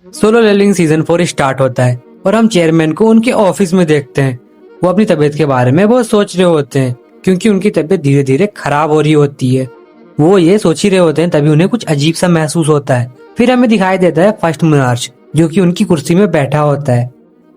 Solo levelling season 4 start होता है और हम चेयरमैन को उनके ऑफिस में देखते हैं। वो अपनी तबीयत के बारे में बहुत सोच रहे होते हैं क्योंकि उनकी तबीयत धीरे धीरे खराब हो रही होती है। वो ये सोच ही रहे होते हैं तभी उन्हें कुछ अजीब सा महसूस होता है। फिर हमें दिखाई देता है फर्स्ट मोनार्च जो कि उनकी कुर्सी में बैठा होता है।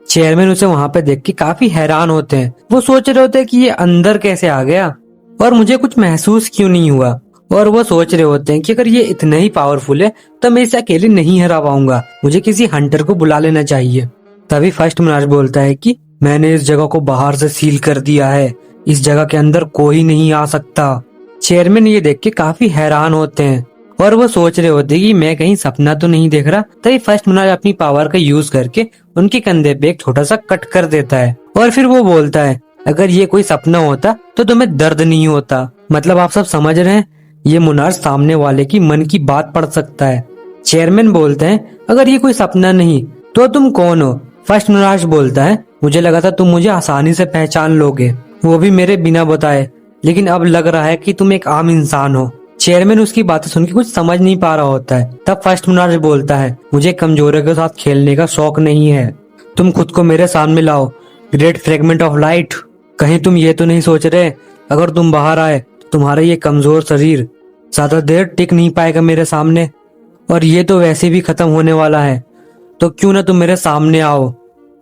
चेयरमैन उसे वहां पे देख के काफी हैरान होते हैं। वो सोच रहे होते हैं कि ये अंदर कैसे आ गया और मुझे कुछ महसूस क्यों नहीं हुआ। और वो सोच रहे होते हैं कि अगर ये इतना ही पावरफुल है तो मैं इसे अकेले नहीं हरा पाऊंगा, मुझे किसी हंटर को बुला लेना चाहिए। तभी फर्स्ट मोनार्च बोलता है कि मैंने इस जगह को बाहर से सील कर दिया है, इस जगह के अंदर कोई नहीं आ सकता। चेयरमैन ये देख के काफी हैरान होते हैं और वो सोच रहे होते हैं कि मैं कहीं सपना तो नहीं देख रहा। तभी फर्स्ट मोनार्च अपनी पावर का यूज करके उनके कंधे पे एक छोटा सा कट कर देता है और फिर वो बोलता है अगर ये कोई सपना होता तो तुम्हें दर्द नहीं होता। मतलब आप सब समझ रहे हैं, ये मोनार्च सामने वाले की मन की बात पढ़ सकता है। चेयरमैन बोलते हैं अगर ये कोई सपना नहीं तो तुम कौन हो। फर्स्ट मोनार्च बोलता है मुझे लगा था तुम मुझे आसानी से पहचान लोगे, वो भी मेरे बिना बताए, लेकिन अब लग रहा है कि तुम एक आम इंसान हो। चेयरमैन उसकी बातें सुन के कुछ समझ नहीं पा रहा होता है। तब फर्स्ट मोनार्च बोलता है मुझे कमजोरों के साथ खेलने का शौक नहीं है, तुम खुद को मेरे सामने लाओ ग्रेट फ्रेगमेंट ऑफ लाइट। कहीं तुम ये तो नहीं सोच रहे अगर तुम बाहर आए तो तुम्हारा ये कमजोर शरीर ज्यादा देर टिक नहीं पाएगा मेरे सामने, और ये तो वैसे भी खत्म होने वाला है, तो क्यों ना तुम मेरे सामने आओ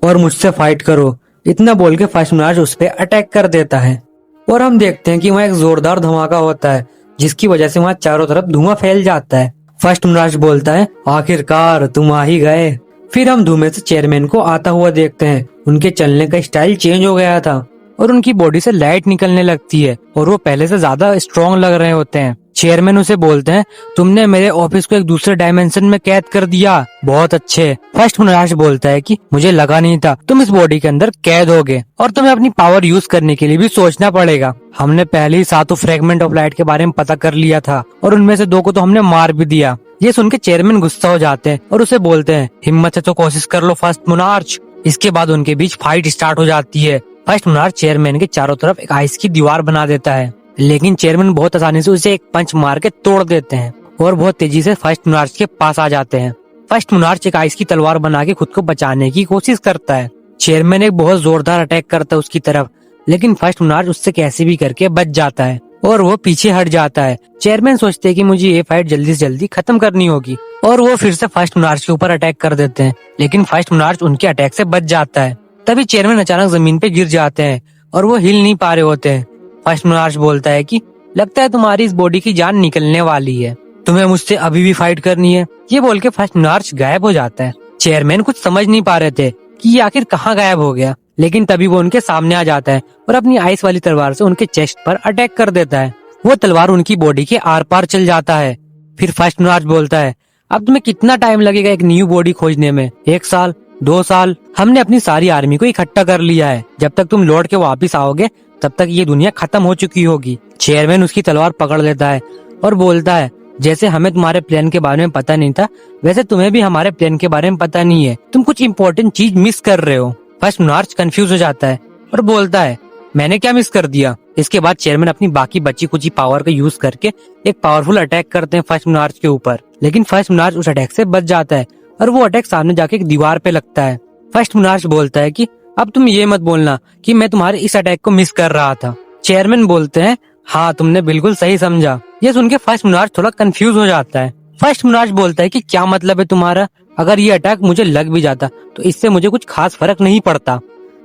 और मुझसे फाइट करो। इतना बोल के फर्स्ट मोनार्च उस पर अटैक कर देता है और हम देखते हैं कि वहाँ एक जोरदार धमाका होता है जिसकी वजह से वहाँ चारों तरफ धुआं फैल जाता है। फर्स्ट मोनार्च बोलता है आखिरकार तुम आ ही गए। फिर हम धुएं से चेयरमैन को आता हुआ देखते हैं। उनके चलने का स्टाइल चेंज हो गया था और उनकी बॉडी से लाइट निकलने लगती है और वो पहले से ज्यादा स्ट्रॉन्ग लग रहे होते हैं। चेयरमैन उसे बोलते हैं तुमने मेरे ऑफिस को एक दूसरे डायमेंशन में कैद कर दिया, बहुत अच्छे। फर्स्ट मोनार्च बोलता है कि मुझे लगा नहीं था तुम इस बॉडी के अंदर कैद होगे और तुम्हें अपनी पावर यूज करने के लिए भी सोचना पड़ेगा। हमने पहले ही 7 फ्रेगमेंट ऑफ लाइट के बारे में पता कर लिया था और उनमें से 2 को तो हमने मार भी दिया। ये सुन के चेयरमैन गुस्सा हो जाते हैं और उसे बोलते हैं हिम्मत है तो कोशिश कर लो फर्स्ट मोनार्च। इसके बाद उनके बीच फाइट स्टार्ट हो जाती है। फर्स्ट मोनार्च चेयरमैन के चारों तरफ एक आइस की दीवार बना देता है, लेकिन चेयरमैन बहुत आसानी से उसे एक पंच मार के तोड़ देते हैं और बहुत तेजी से फर्स्ट मोनार्च के पास आ जाते हैं। फर्स्ट मोनार्च एक आइस की तलवार बना के खुद को बचाने की कोशिश करता है। चेयरमैन एक बहुत जोरदार अटैक करता है उसकी तरफ, लेकिन फर्स्ट मोनार्च उससे कैसे भी करके बच जाता है और वो पीछे हट जाता है। चेयरमैन सोचते हैं कि मुझे ये फाइट जल्दी से जल्दी खत्म करनी होगी और वो फिर से फर्स्ट मोनार्च के ऊपर अटैक कर देते हैं, लेकिन फर्स्ट मोनार्च उनके अटैक से बच जाता है। तभी चेयरमैन अचानक जमीन पे गिर जाते हैं और वो हिल नहीं पा रहे होते हैं। फर्स्ट मोनार्च बोलता है कि लगता है तुम्हारी इस बॉडी की जान निकलने वाली है, तुम्हें मुझसे अभी भी फाइट करनी है। ये बोल के फर्स्ट मोनार्च गायब हो जाता है। चेयरमैन कुछ समझ नहीं पा रहे थे कि ये आखिर कहाँ गायब हो गया, लेकिन तभी वो उनके सामने आ जाता है और अपनी आइस वाली तलवार से उनके चेस्ट पर अटैक कर देता है। वो तलवार उनकी बॉडी के आर पार चल जाता है। फिर फर्स्ट मोनार्च बोलता है अब तुम्हें कितना टाइम लगेगा एक न्यू बॉडी खोजने में, 1 साल 2 साल? हमने अपनी सारी आर्मी को इकट्ठा कर लिया है, जब तक तुम लौट के वापिस आओगे तब तक ये दुनिया खत्म हो चुकी होगी। चेयरमैन उसकी तलवार पकड़ लेता है और बोलता है जैसे हमें तुम्हारे प्लान के बारे में पता नहीं था वैसे तुम्हें भी हमारे प्लान के बारे में पता नहीं है, तुम कुछ इम्पोर्टेंट चीज मिस कर रहे हो। फर्स्ट मोनार्च कंफ्यूज हो जाता है और बोलता है मैंने क्या मिस कर दिया। इसके बाद चेयरमैन अपनी बाकी बची कुची पावर का यूज करके एक पावरफुल अटैक करते हैं फर्स्ट मोनार्च के ऊपर, लेकिन फर्स्ट मोनार्च उस अटैक से बच जाता है और वो अटैक सामने जाके एक दीवार पे लगता है। फर्स्ट मोनार्च बोलता है कि अब तुम ये मत बोलना कि मैं तुम्हारे इस अटैक को मिस कर रहा था। चेयरमैन बोलते हैं हाँ तुमने बिल्कुल सही समझा। ये सुन के फर्स्ट मोनार्च थोड़ा कंफ्यूज हो जाता है। फर्स्ट मोनार्च बोलता है कि क्या मतलब है तुम्हारा, अगर ये अटैक मुझे लग भी जाता तो इससे मुझे कुछ खास फर्क नहीं पड़ता।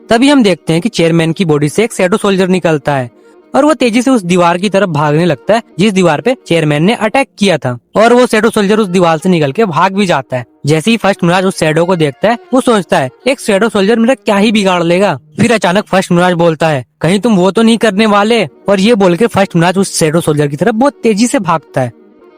तभी हम देखते हैं कि चेयरमैन की बॉडी से एक शैडो सोल्जर निकलता है और वो तेजी से उस दीवार की तरफ भागने लगता है जिस दीवार पे चेयरमैन ने अटैक किया था, और वो शैडो सोल्जर उस दीवार से निकल के भाग भी जाता है। जैसे ही फर्स्ट मोनार्च उस शैडो को देखता है वो सोचता है एक शैडो सोल्जर मेरा क्या ही बिगाड़ लेगा। फिर अचानक फर्स्ट मोनार्च बोलता है कहीं तुम वो तो नहीं करने वाले, और ये बोल के फर्स्ट मोनार्च उस शैडो सोल्जर की तरफ बहुत तेजी से भागता है।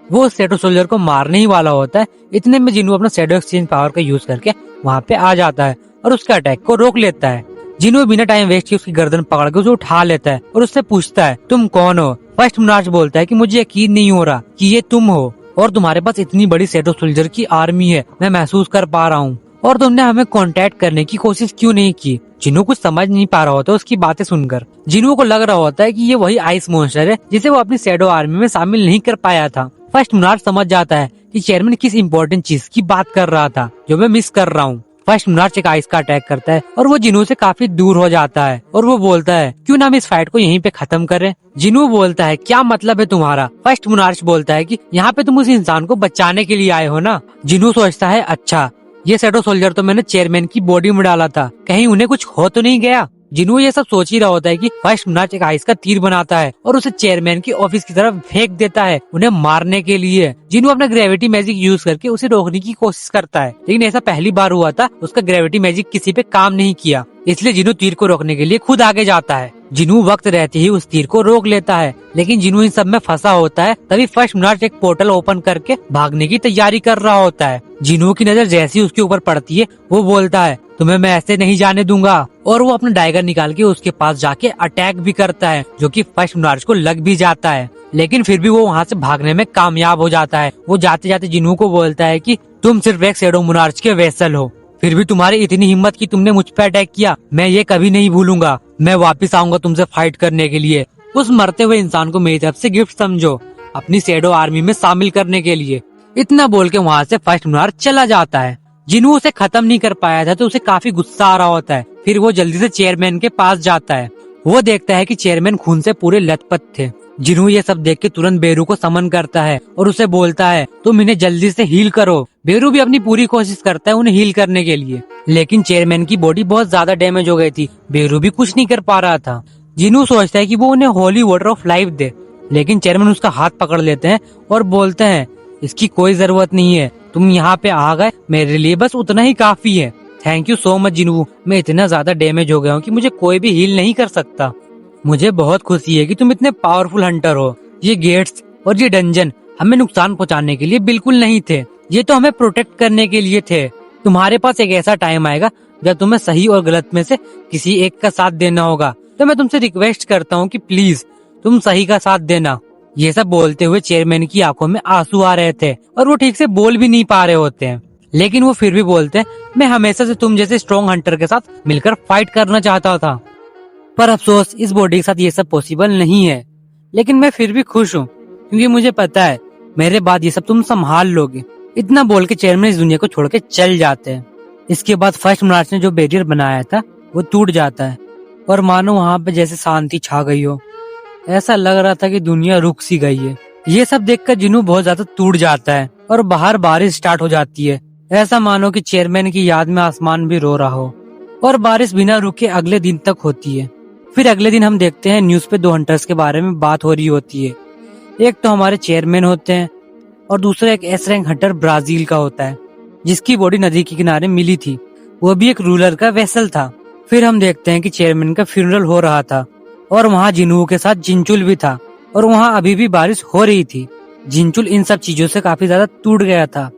वो उस शैडो सोल्जर को मारने ही वाला होता है, इतने में जिन्हों अपना शैडो एक्सचेंज पावर का यूज करके वहाँ पे आ जाता है और उसके अटैक को रोक लेता है। जिन्हों बिना टाइम वेस्ट किए उसकी गर्दन पकड़ के उसे उठा लेता है और उससे पूछता है तुम कौन हो। फर्स्ट मोनार्च बोलता है कि मुझे यकीन नहीं हो रहा कि ये तुम हो, और तुम्हारे पास इतनी बड़ी शैडो सोल्जर की आर्मी है, मैं महसूस कर पा रहा हूँ, और तुमने हमें कांटेक्ट करने की कोशिश क्यों नहीं की। जिन्हों कुछ समझ नहीं पा रहा होता उसकी बातें सुनकर। जिन्हों को लग रहा होता है कि ये वही आइस मॉन्स्टर है जिसे वो अपनी शैडो आर्मी में शामिल नहीं कर पाया था। फर्स्ट मोनार्च समझ जाता है कि चेयरमैन किस इम्पोर्टेंट चीज की बात कर रहा था जो मैं मिस कर रहा हूँ। फर्स्ट मोनार्च एक आइस का अटैक करता है और वो जिनू से काफी दूर हो जाता है और वो बोलता है क्यों ना हम इस फाइट को यहीं पे खत्म करें। जिनू बोलता है क्या मतलब है तुम्हारा। फर्स्ट मोनार्च बोलता है कि यहाँ पे तुम उस इंसान को बचाने के लिए आए हो ना। जिनू सोचता है अच्छा ये शैडो सोल्जर तो मैंने चेयरमैन की बॉडी में डाला था, कहीं उन्हें कुछ हो तो नहीं गया। जिनू ये सब सोच ही रहा होता है कि फर्स्ट मोनार्च एक आइस का तीर बनाता है और उसे चेयरमैन की ऑफिस की तरफ फेंक देता है उन्हें मारने के लिए। जिनू अपना ग्रेविटी मैजिक यूज करके उसे रोकने की कोशिश करता है, लेकिन ऐसा पहली बार हुआ था, उसका ग्रेविटी मैजिक किसी पे काम नहीं किया, इसलिए जिनू तीर को रोकने के लिए खुद आगे जाता है। जिनू वक्त रहते ही उस तीर को रोक लेता है, लेकिन जिनू इन सब में फंसा होता है। तभी फर्स्ट मोनार्च एक पोर्टल ओपन करके भागने की तैयारी कर रहा होता है। जिनू की नजर जैसी उसके ऊपर पड़ती है वो बोलता है तुम्हें मैं ऐसे नहीं जाने दूंगा, और वो अपना डाइगर निकाल के उसके पास जाके अटैक भी करता है जो कि फर्स्ट मोनार्च को लग भी जाता है, लेकिन फिर भी वो वहाँ से भागने में कामयाब हो जाता है। वो जाते जाते जिनू को बोलता है कि तुम सिर्फ एक शैडो मोनार्च के वेसल हो, फिर भी तुम्हारी इतनी हिम्मत की तुमने मुझ पे अटैक किया, मैं ये कभी नहीं भूलूंगा, मैं वापस आऊंगा तुमसे फाइट करने के लिए। उस मरते हुए इंसान को मेरी तरफ से गिफ्ट समझो, अपनी शैडो आर्मी में शामिल करने के लिए। इतना बोल के वहाँ से फर्स्ट मोनार्च चला जाता है। जिनू उसे खत्म नहीं कर पाया था तो उसे काफी गुस्सा आ रहा होता है। फिर वो जल्दी से चेयरमैन के पास जाता है। वो देखता है कि चेयरमैन खून से पूरे लथपथ थे। जिनू ये सब देख के तुरंत बेरू को समन करता है और उसे बोलता है तुम इन्हें जल्दी से हील करो। बेरू भी अपनी पूरी कोशिश करता है उन्हें हील करने के लिए, लेकिन चेयरमैन की बॉडी बहुत ज्यादा डैमेज हो गई थी। बेरू भी कुछ नहीं कर पा रहा था। जिनू सोचता है कि वो उन्हें होली वाटर ऑफ लाइफ दे, लेकिन चेयरमैन उसका हाथ पकड़ लेते हैं और बोलते हैं इसकी कोई जरूरत नहीं है, तुम यहाँ पे आ गए, मेरे लिए बस उतना ही काफी है। Thank you so much Jinu, मैं इतना ज्यादा डैमेज हो गया हूँ कि मुझे कोई भी हील नहीं कर सकता। मुझे बहुत खुशी है कि तुम इतने पावरफुल हंटर हो। ये गेट्स और ये डंजन हमें नुकसान पहुँचाने के लिए बिल्कुल नहीं थे, ये तो हमें प्रोटेक्ट करने के लिए थे। तुम्हारे पास एक ऐसा टाइम आएगा जब तुम्हें सही और गलत में से किसी एक का साथ देना होगा, तो मैं तुमसे रिक्वेस्ट करता हूँ कि प्लीज तुम सही का साथ देना। ये सब बोलते हुए चेयरमैन की आंखों में आंसू आ रहे थे और वो ठीक से बोल भी नहीं पा रहे होते हैं, लेकिन वो फिर भी बोलते हैं मैं हमेशा से तुम जैसे स्ट्रॉन्ग हंटर के साथ मिलकर फाइट करना चाहता था, पर अफसोस इस बॉडी के साथ ये सब पॉसिबल नहीं है। लेकिन मैं फिर भी खुश हूँ क्योंकि मुझे पता है मेरे बाद ये सब तुम संभाल लोगे। इतना बोल के चेयरमैन इस दुनिया को छोड़ के चल जाते हैं। इसके बाद फर्स्ट मोनार्च ने जो बैरियर बनाया था वो टूट जाता है और मानो वहाँ पे जैसे शांति छा गई हो। ऐसा लग रहा था कि दुनिया रुक सी गई है। ये सब देखकर जिनू बहुत ज्यादा टूट जाता है और बाहर बारिश स्टार्ट हो जाती है। ऐसा मानो कि चेयरमैन की याद में आसमान भी रो रहा हो, और बारिश बिना रुके अगले दिन तक होती है। फिर अगले दिन हम देखते हैं न्यूज पे दो हंटर्स के बारे में बात हो रही होती है। एक तो हमारे चेयरमैन होते हैं और दूसरा एक एस रैंक हंटर ब्राजील का होता है जिसकी बॉडी नदी के किनारे मिली थी। वो भी एक रूलर का वेसल था। फिर हम देखते हैं कि चेयरमैन का फ्यूनरल हो रहा था और वहाँ जिनू के साथ जिंचुल भी था और वहाँ अभी भी बारिश हो रही थी। जिंचुल इन सब चीजों से काफी ज्यादा टूट गया था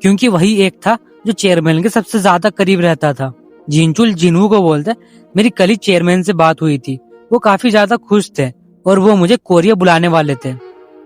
क्योंकि वही एक था जो चेयरमैन के सबसे ज्यादा करीब रहता था। जिंचुल जिनू को बोलते मेरी कल ही चेयरमैन से बात हुई थी, वो काफी ज्यादा खुश थे और वो मुझे कोरिया बुलाने वाले थे,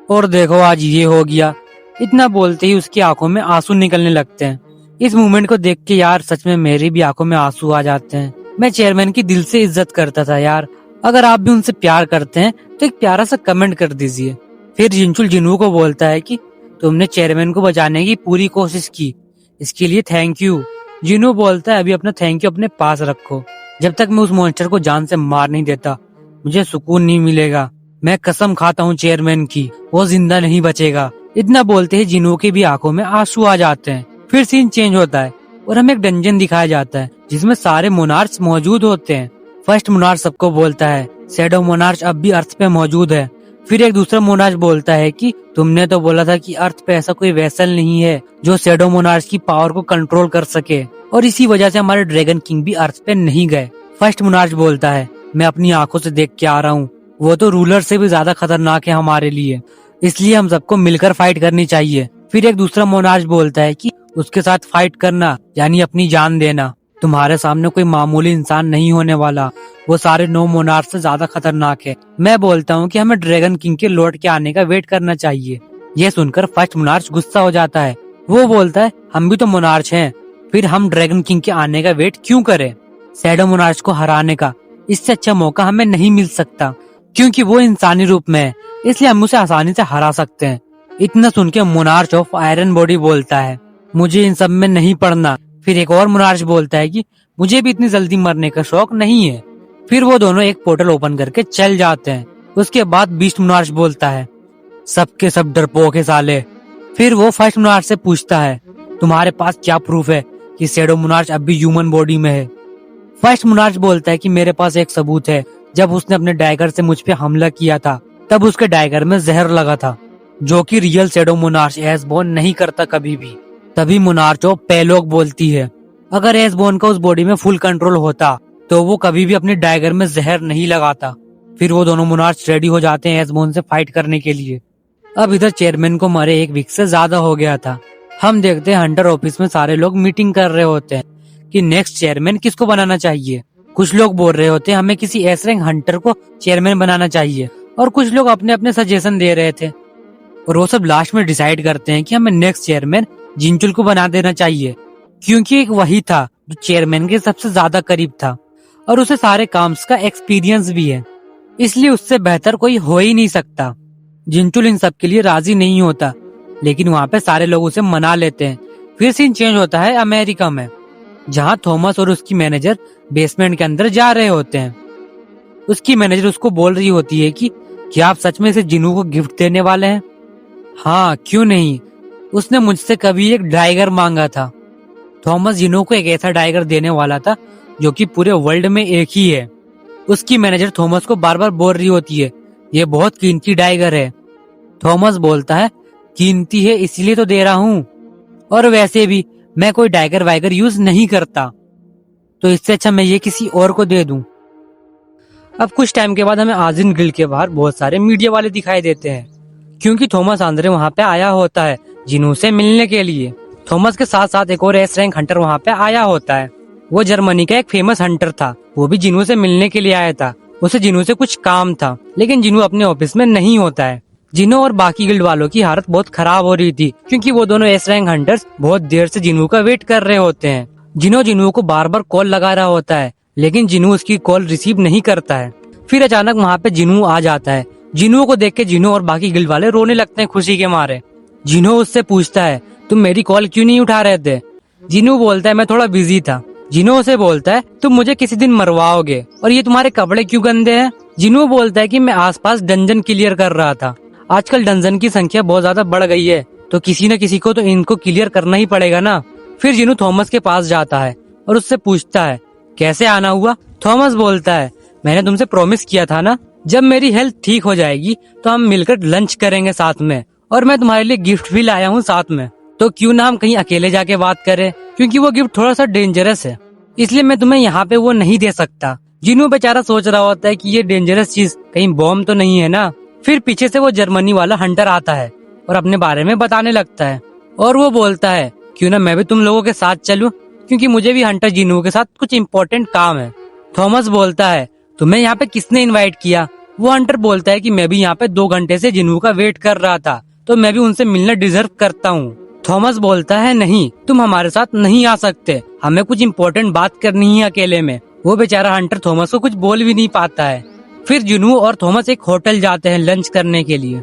और देखो आज ये हो गया। इतना बोलते ही उसकी आंखों में आंसू निकलने लगते हैं। इस मूवमेंट को देख के यार सच में मेरी भी आंखों में आंसू आ जाते हैं। मैं चेयरमैन की दिल से इज्जत करता था यार। अगर आप भी उनसे प्यार करते हैं तो एक प्यारा सा कमेंट कर दीजिए। फिर जिंचुल जिनू को बोलता है कि तुमने चेयरमैन को बचाने की पूरी कोशिश की, इसके लिए थैंक यू। जिनू बोलता है अभी अपना थैंक यू अपने पास रखो, जब तक मैं उस मॉन्स्टर को जान से मार नहीं देता मुझे सुकून नहीं मिलेगा। मैं कसम खाता हूँ चेयरमैन की, वो जिंदा नहीं बचेगा। इतना बोलते ही जिनू की भी आंखों में आंसू आ जाते हैं। फिर सीन चेंज होता है और हमें एक डंजन दिखाया जाता है जिसमें सारे मोनार्च मौजूद होते हैं। फर्स्ट मोनार्च सबको बोलता है शैडो मोनार्च अब भी अर्थ पे मौजूद है। फिर एक दूसरा मोनार्च बोलता है कि तुमने तो बोला था कि अर्थ पे ऐसा कोई वेसल नहीं है जो शैडो मोनार्च की पावर को कंट्रोल कर सके, और इसी वजह से हमारे ड्रैगन किंग भी अर्थ पे नहीं गए। फर्स्ट मोनार्च बोलता है मैं अपनी आंखों से देख के आ रहा हूँ, वो तो रूलर से भी ज्यादा खतरनाक है हमारे लिए, इसलिए हम सबको मिलकर फाइट करनी चाहिए। फिर एक दूसरा मोनार्च बोलता है कि उसके साथ फाइट करना यानी अपनी जान देना। तुम्हारे सामने कोई मामूली इंसान नहीं होने वाला, वो सारे 9 मोनार्च से ज्यादा खतरनाक है। मैं बोलता हूँ कि हमें ड्रैगन किंग के लौट के आने का वेट करना चाहिए। ये सुनकर फर्स्ट मोनार्च गुस्सा हो जाता है। वो बोलता है हम भी तो मोनार्च हैं, फिर हम ड्रैगन किंग के आने का वेट क्यों करें। शैडो मोनार्च को हराने का इससे अच्छा मौका हमें नहीं मिल सकता क्योंकि वो इंसानी रूप में है, इसलिए हम उसे आसानी से हरा सकते हैं। इतना सुन के मोनार्च ऑफ आयरन बॉडी बोलता है, मुझे इन सब में नहीं पड़ना। फिर एक और मोनार्च बोलता है कि मुझे भी इतनी जल्दी मरने का शौक नहीं है। फिर वो दोनों एक पोर्टल ओपन करके चल जाते हैं। उसके बाद बीस्ट मोनार्च बोलता है, सबके सब डरपोक है साले। फिर वो फर्स्ट मोनार्च से पूछता है, तुम्हारे पास क्या प्रूफ है कि शैडो मोनार्च अब भी ह्यूमन बॉडी में है? फर्स्ट मोनार्च बोलता है कि मेरे पास एक सबूत है, जब उसने अपने डाइगर से मुझ पे हमला किया था तब उसके डाइगर में जहर लगा था, जो कि रियल शैडो मोनार्च एसबोर्न नहीं करता कभी भी। तभी मोनार्च ऑफ पेलोग बोलती है, अगर एसबोर्न का उस बॉडी में फुल कंट्रोल होता तो वो कभी भी अपने डाइगर में जहर नहीं लगाता। फिर वो दोनों मोनार्च रेडी हो जाते हैं एसबोर्न से फाइट करने के लिए। अब इधर चेयरमैन को मरे 1 वीक से ज्यादा हो गया था। हम देखते हैं हंटर ऑफिस में सारे लोग मीटिंग कर रहे होते हैं कि नेक्स्ट चेयरमैन किसको बनाना चाहिए। कुछ लोग बोल रहे होते हैं हमें किसी एस रैंक हंटर को चेयरमैन बनाना चाहिए, और कुछ लोग अपने अपने सजेशन दे रहे थे। और वो सब लास्ट में डिसाइड करते हैं कि हमें नेक्स्ट चेयरमैन जिंचुल को बना देना चाहिए, क्योंकि एक वही था जो चेयरमैन के सबसे ज्यादा करीब था और उसे सारे काम का एक्सपीरियंस भी है, इसलिए उससे बेहतर कोई हो ही नहीं सकता। जिंचुल इन सब के लिए राजी नहीं होता, लेकिन वहाँ पे सारे लोग उसे मना लेते हैं। फिर सीन चेंज होता है अमेरिका में, जहाँ थॉमस और उसकी मैनेजर बेसमेंट के अंदर जा रहे होते हैं। उसकी मैनेजर उसको बोल रही होती है कि क्या आप सच में इसे जिनू को गिफ्ट देने वाले हैं? हाँ, क्यों नहीं, उसने मुझसे कभी एक डाइगर मांगा था। थॉमस जिनू को एक ऐसा डाइगर देने वाला था जो कि पूरे वर्ल्ड में एक ही है। उसकी मैनेजर थॉमस को बार बार बोल रही होती है, ये बहुत कीमती डाइगर है। थॉमस बोलता है, कीमती है इसलिए तो दे रहा हूँ, और वैसे भी मैं कोई डाइगर वाइगर यूज नहीं करता, तो इससे अच्छा मैं ये किसी और को दे दूं। अब कुछ टाइम के बाद हमें आजिन गिल्ड के बाहर बहुत सारे मीडिया वाले दिखाई देते हैं, क्योंकि थॉमस आंद्रे वहाँ पे आया होता है जिनू से मिलने के लिए। थॉमस के साथ साथ एक और एस रैंक हंटर वहाँ पे आया होता है। वो जर्मनी का एक फेमस हंटर था, वो भी जिनू से मिलने के लिए आया था। उसे जिनू से कुछ काम था, लेकिन जिनू अपने ऑफिस में नहीं होता है। जिनू और बाकी गिल्ड वालों की हालत बहुत खराब हो रही थी, क्योंकि वो दोनों एस रैंक हंटर्स बहुत देर से जिनू का वेट कर रहे होते हैं। जिनू को बार बार कॉल लगा रहा होता है, लेकिन जिनू उसकी कॉल रिसीव नहीं करता है। फिर अचानक वहाँ पे जिनू आ जाता है। जिनू को देख के जिनू और बाकी गिल्ड वाले रोने लगते हैं खुशी के मारे। जिनू उससे पूछता है, तुम मेरी कॉल क्यों नहीं उठा रहे थे? जिनू बोलता है, मैं थोड़ा बिजी था। जिनू उसे बोलता है, तुम मुझे किसी दिन मरवाओगे, और ये तुम्हारे कपड़े क्यों गंदे हैं? जिनू बोलता है कि मैं आसपास डंजन क्लियर कर रहा था। आजकल डंजन की संख्या बहुत ज्यादा बढ़ गई है, तो किसी न किसी को तो इनको क्लियर करना ही पड़ेगा ना। फिर जिनू थॉमस के पास जाता है और उससे पूछता है, कैसे आना हुआ? थॉमस बोलता है, मैंने तुमसे प्रॉमिस किया था ना, जब मेरी हेल्थ ठीक हो जाएगी तो हम मिलकर लंच करेंगे साथ में, और मैं तुम्हारे लिए गिफ्ट भी लाया हूँ साथ में, तो क्यों ना हम कहीं अकेले जाके बात करें, क्योंकि वो गिफ्ट थोड़ा सा डेंजरस है, इसलिए मैं तुम्हें यहाँ पे वो नहीं दे सकता। जिनू बेचारा सोच रहा होता है कि ये डेंजरस चीज कहीं बॉम्ब तो नहीं है ना। फिर पीछे से वो जर्मनी वाला हंटर आता है और अपने बारे में बताने लगता है, और वो बोलता है, क्यों ना मैं भी तुम लोगों के साथ चलूं, क्योंकि मुझे भी हंटर जिनू के साथ कुछ इम्पोर्टेंट काम है। थॉमस बोलता है, तुम्हें यहाँ पे किसने इनवाइट किया? वो हंटर बोलता है कि मैं भी यहाँ पे 2 घंटे से जिनू का वेट कर रहा था, तो मैं भी उनसे मिलना डिजर्व करता हूँ। थॉमस बोलता है, नहीं, तुम हमारे साथ नहीं आ सकते, हमें कुछ इम्पोर्टेंट बात करनी है अकेले में। वो बेचारा हंटर थॉमस को कुछ बोल भी नहीं पाता है। फिर जिनू और थॉमस एक होटल जाते हैं लंच करने के लिए।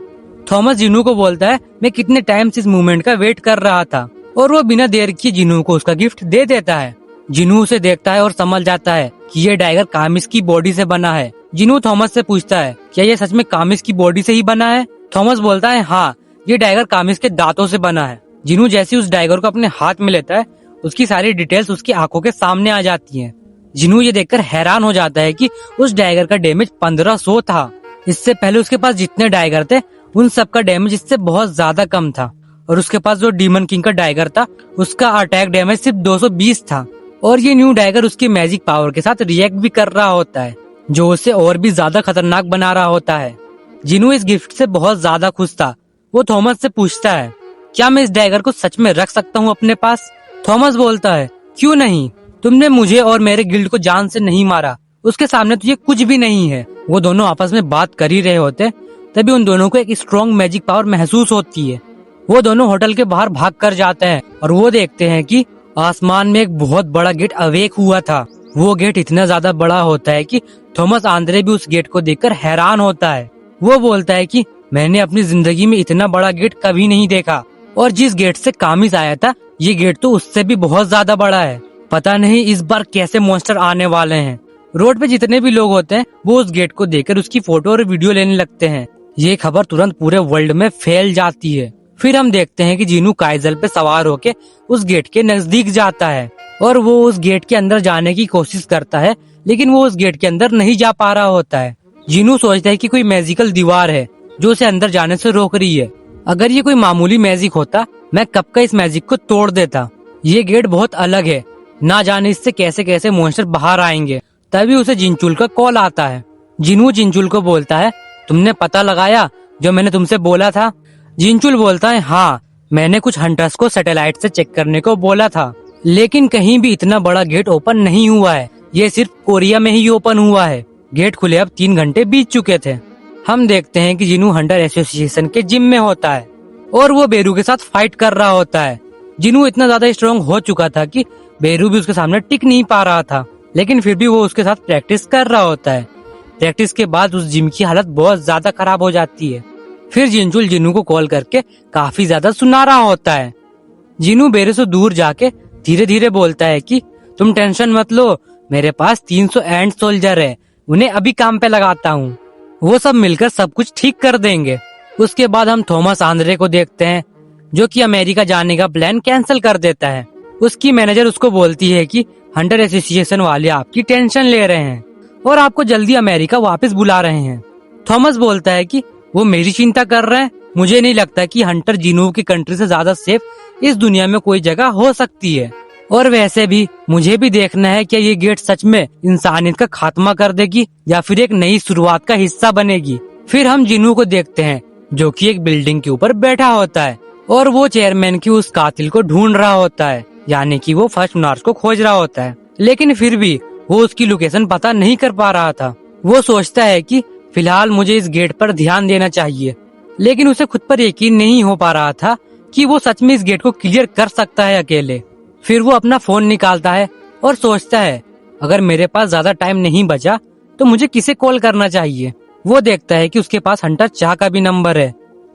थॉमस जिनू को बोलता है, मैं कितने टाइम से इस मूवमेंट का वेट कर रहा था, और वो बिना देर किए जिनू को उसका गिफ्ट दे देता है। जिनू उसे देखता है और समझ जाता है कि ये डाइगर कामिस की बॉडी से बना है। जिनू थॉमस से पूछता है, क्या ये सच में कामिस की बॉडी से ही बना है? थॉमस बोलता है, हाँ, ये डाइगर कामिस के दांतों से बना है। जिनू जैसे उस डाइगर को अपने हाथ में लेता है, उसकी सारी डिटेल्स उसकी आंखों के सामने आ जाती हैं। जिनू ये देखकर हैरान हो जाता है कि उस डाइगर का डैमेज 1500 था। इससे पहले उसके पास जितने डाइगर थे उन सब का डैमेज इससे बहुत ज्यादा कम था, और उसके पास जो डीमन किंग का डाइगर था उसका अटैक डैमेज सिर्फ 220 था। और ये न्यू डाइगर उसकी मैजिक पावर के साथ रिएक्ट भी कर रहा होता है, जो उसे और भी ज्यादा खतरनाक बना रहा होता है। जिनू इस गिफ्ट से बहुत ज्यादा खुश था। वो थॉमस से पूछता है, क्या मैं इस डाइगर को सच में रख सकता हूँ अपने पास? थॉमस बोलता है, क्यों नहीं, तुमने मुझे और मेरे गिल्ड को जान से नहीं मारा, उसके सामने तो ये कुछ भी नहीं है। वो दोनों आपस में बात कर ही रहे होते, तभी उन दोनों को एक स्ट्रॉन्ग मैजिक पावर महसूस होती है। वो दोनों होटल के बाहर भाग कर जाते हैं और वो देखते हैं कि आसमान में एक बहुत बड़ा गेट अवेक हुआ था। वो गेट इतना ज्यादा बड़ा होता है कि थॉमस आंद्रे भी उस गेट को देखकर हैरान होता है। वो बोलता है कि मैंने अपनी जिंदगी में इतना बड़ा गेट कभी नहीं देखा, और जिस गेट से कामिस आया था ये गेट तो उससे भी बहुत ज्यादा बड़ा है। पता नहीं इस बार कैसे मॉन्स्टर आने वाले हैं। रोड पे जितने भी लोग होते हैं वो उस गेट को देखकर उसकी फोटो और वीडियो लेने लगते हैं। ये खबर तुरंत पूरे वर्ल्ड में फैल जाती है। फिर हम देखते हैं कि जीनू काइजल पे सवार होके उस गेट के नजदीक जाता है और वो उस गेट के अंदर जाने की कोशिश करता है, लेकिन वो उस गेट के अंदर नहीं जा पा रहा होता है। जीनू सोचता है कि कोई मैजिकल दीवार है जो उसे अंदर जाने से रोक रही है। अगर ये कोई मामूली मैजिक होता मैं कब का इस मैजिक को तोड़ देता। ये गेट बहुत अलग है, ना जाने इससे कैसे कैसे मॉन्स्टर बाहर आएंगे। तभी उसे जिनचुल का कॉल आता है। जिनू जिनचुल को बोलता है, तुमने पता लगाया जो मैंने तुमसे बोला था? जिनचुल बोलता है, हाँ, मैंने कुछ हंटर्स को सैटेलाइट से चेक करने को बोला था, लेकिन कहीं भी इतना बड़ा गेट ओपन नहीं हुआ है। ये सिर्फ कोरिया में ही ओपन हुआ है। गेट खुले अब 3 घंटे बीत चुके थे। हम देखते हैं कि जिनू हंटर एसोसिएशन के जिम में होता है और वो बेरू के साथ फाइट कर रहा होता है। जिनू इतना ज्यादा स्ट्रांग हो चुका था कि बेरू भी उसके सामने टिक नहीं पा रहा था, लेकिन फिर भी वो उसके साथ प्रैक्टिस कर रहा होता है। प्रैक्टिस के बाद उस जिम की हालत बहुत ज्यादा खराब हो जाती है। फिर जिनचुल जिनू को कॉल करके काफी ज्यादा सुना रहा होता है। जिनू बेरू से दूर जाके धीरे धीरे बोलता है कि तुम टेंशन मत लो, मेरे पास 300 एंड सोल्जर है, उन्हें अभी काम पे लगाता हूँ, वो सब मिलकर सब कुछ ठीक कर देंगे। उसके बाद हम थॉमस आंद्रे को देखते हैं जो कि अमेरिका जाने का प्लान कैंसिल कर देता है। उसकी मैनेजर उसको बोलती है कि हंटर एसोसिएशन वाले आपकी टेंशन ले रहे हैं और आपको जल्दी अमेरिका वापस बुला रहे हैं। थॉमस बोलता है कि वो मेरी चिंता कर रहे हैं, मुझे नहीं लगता कि हंटर जिनू की कंट्री से ज्यादा सेफ इस दुनिया में कोई जगह हो सकती है। और वैसे भी मुझे भी देखना है कि ये गेट सच में इंसानियत का खात्मा कर देगी या फिर एक नई शुरुआत का हिस्सा बनेगी। फिर हम जिनू को देखते हैं जो कि एक बिल्डिंग के ऊपर बैठा होता है और वो चेयरमैन की उस कातिल को ढूंढ रहा होता है, यानी कि वो फर्स्ट नार्स को खोज रहा होता है, लेकिन फिर भी वो उसकी लोकेशन पता नहीं कर पा रहा था। वो सोचता है कि फिलहाल मुझे इस गेट पर ध्यान देना चाहिए, लेकिन उसे खुद पर यकीन नहीं हो पा रहा था कि वो सच में इस गेट को क्लियर कर सकता है अकेले। फिर वो अपना फोन निकालता है और सोचता है अगर मेरे पास ज्यादा टाइम नहीं बचा तो मुझे किसे कॉल करना चाहिए। वो देखता है कि उसके पास हंटर चाह का भी नंबर है,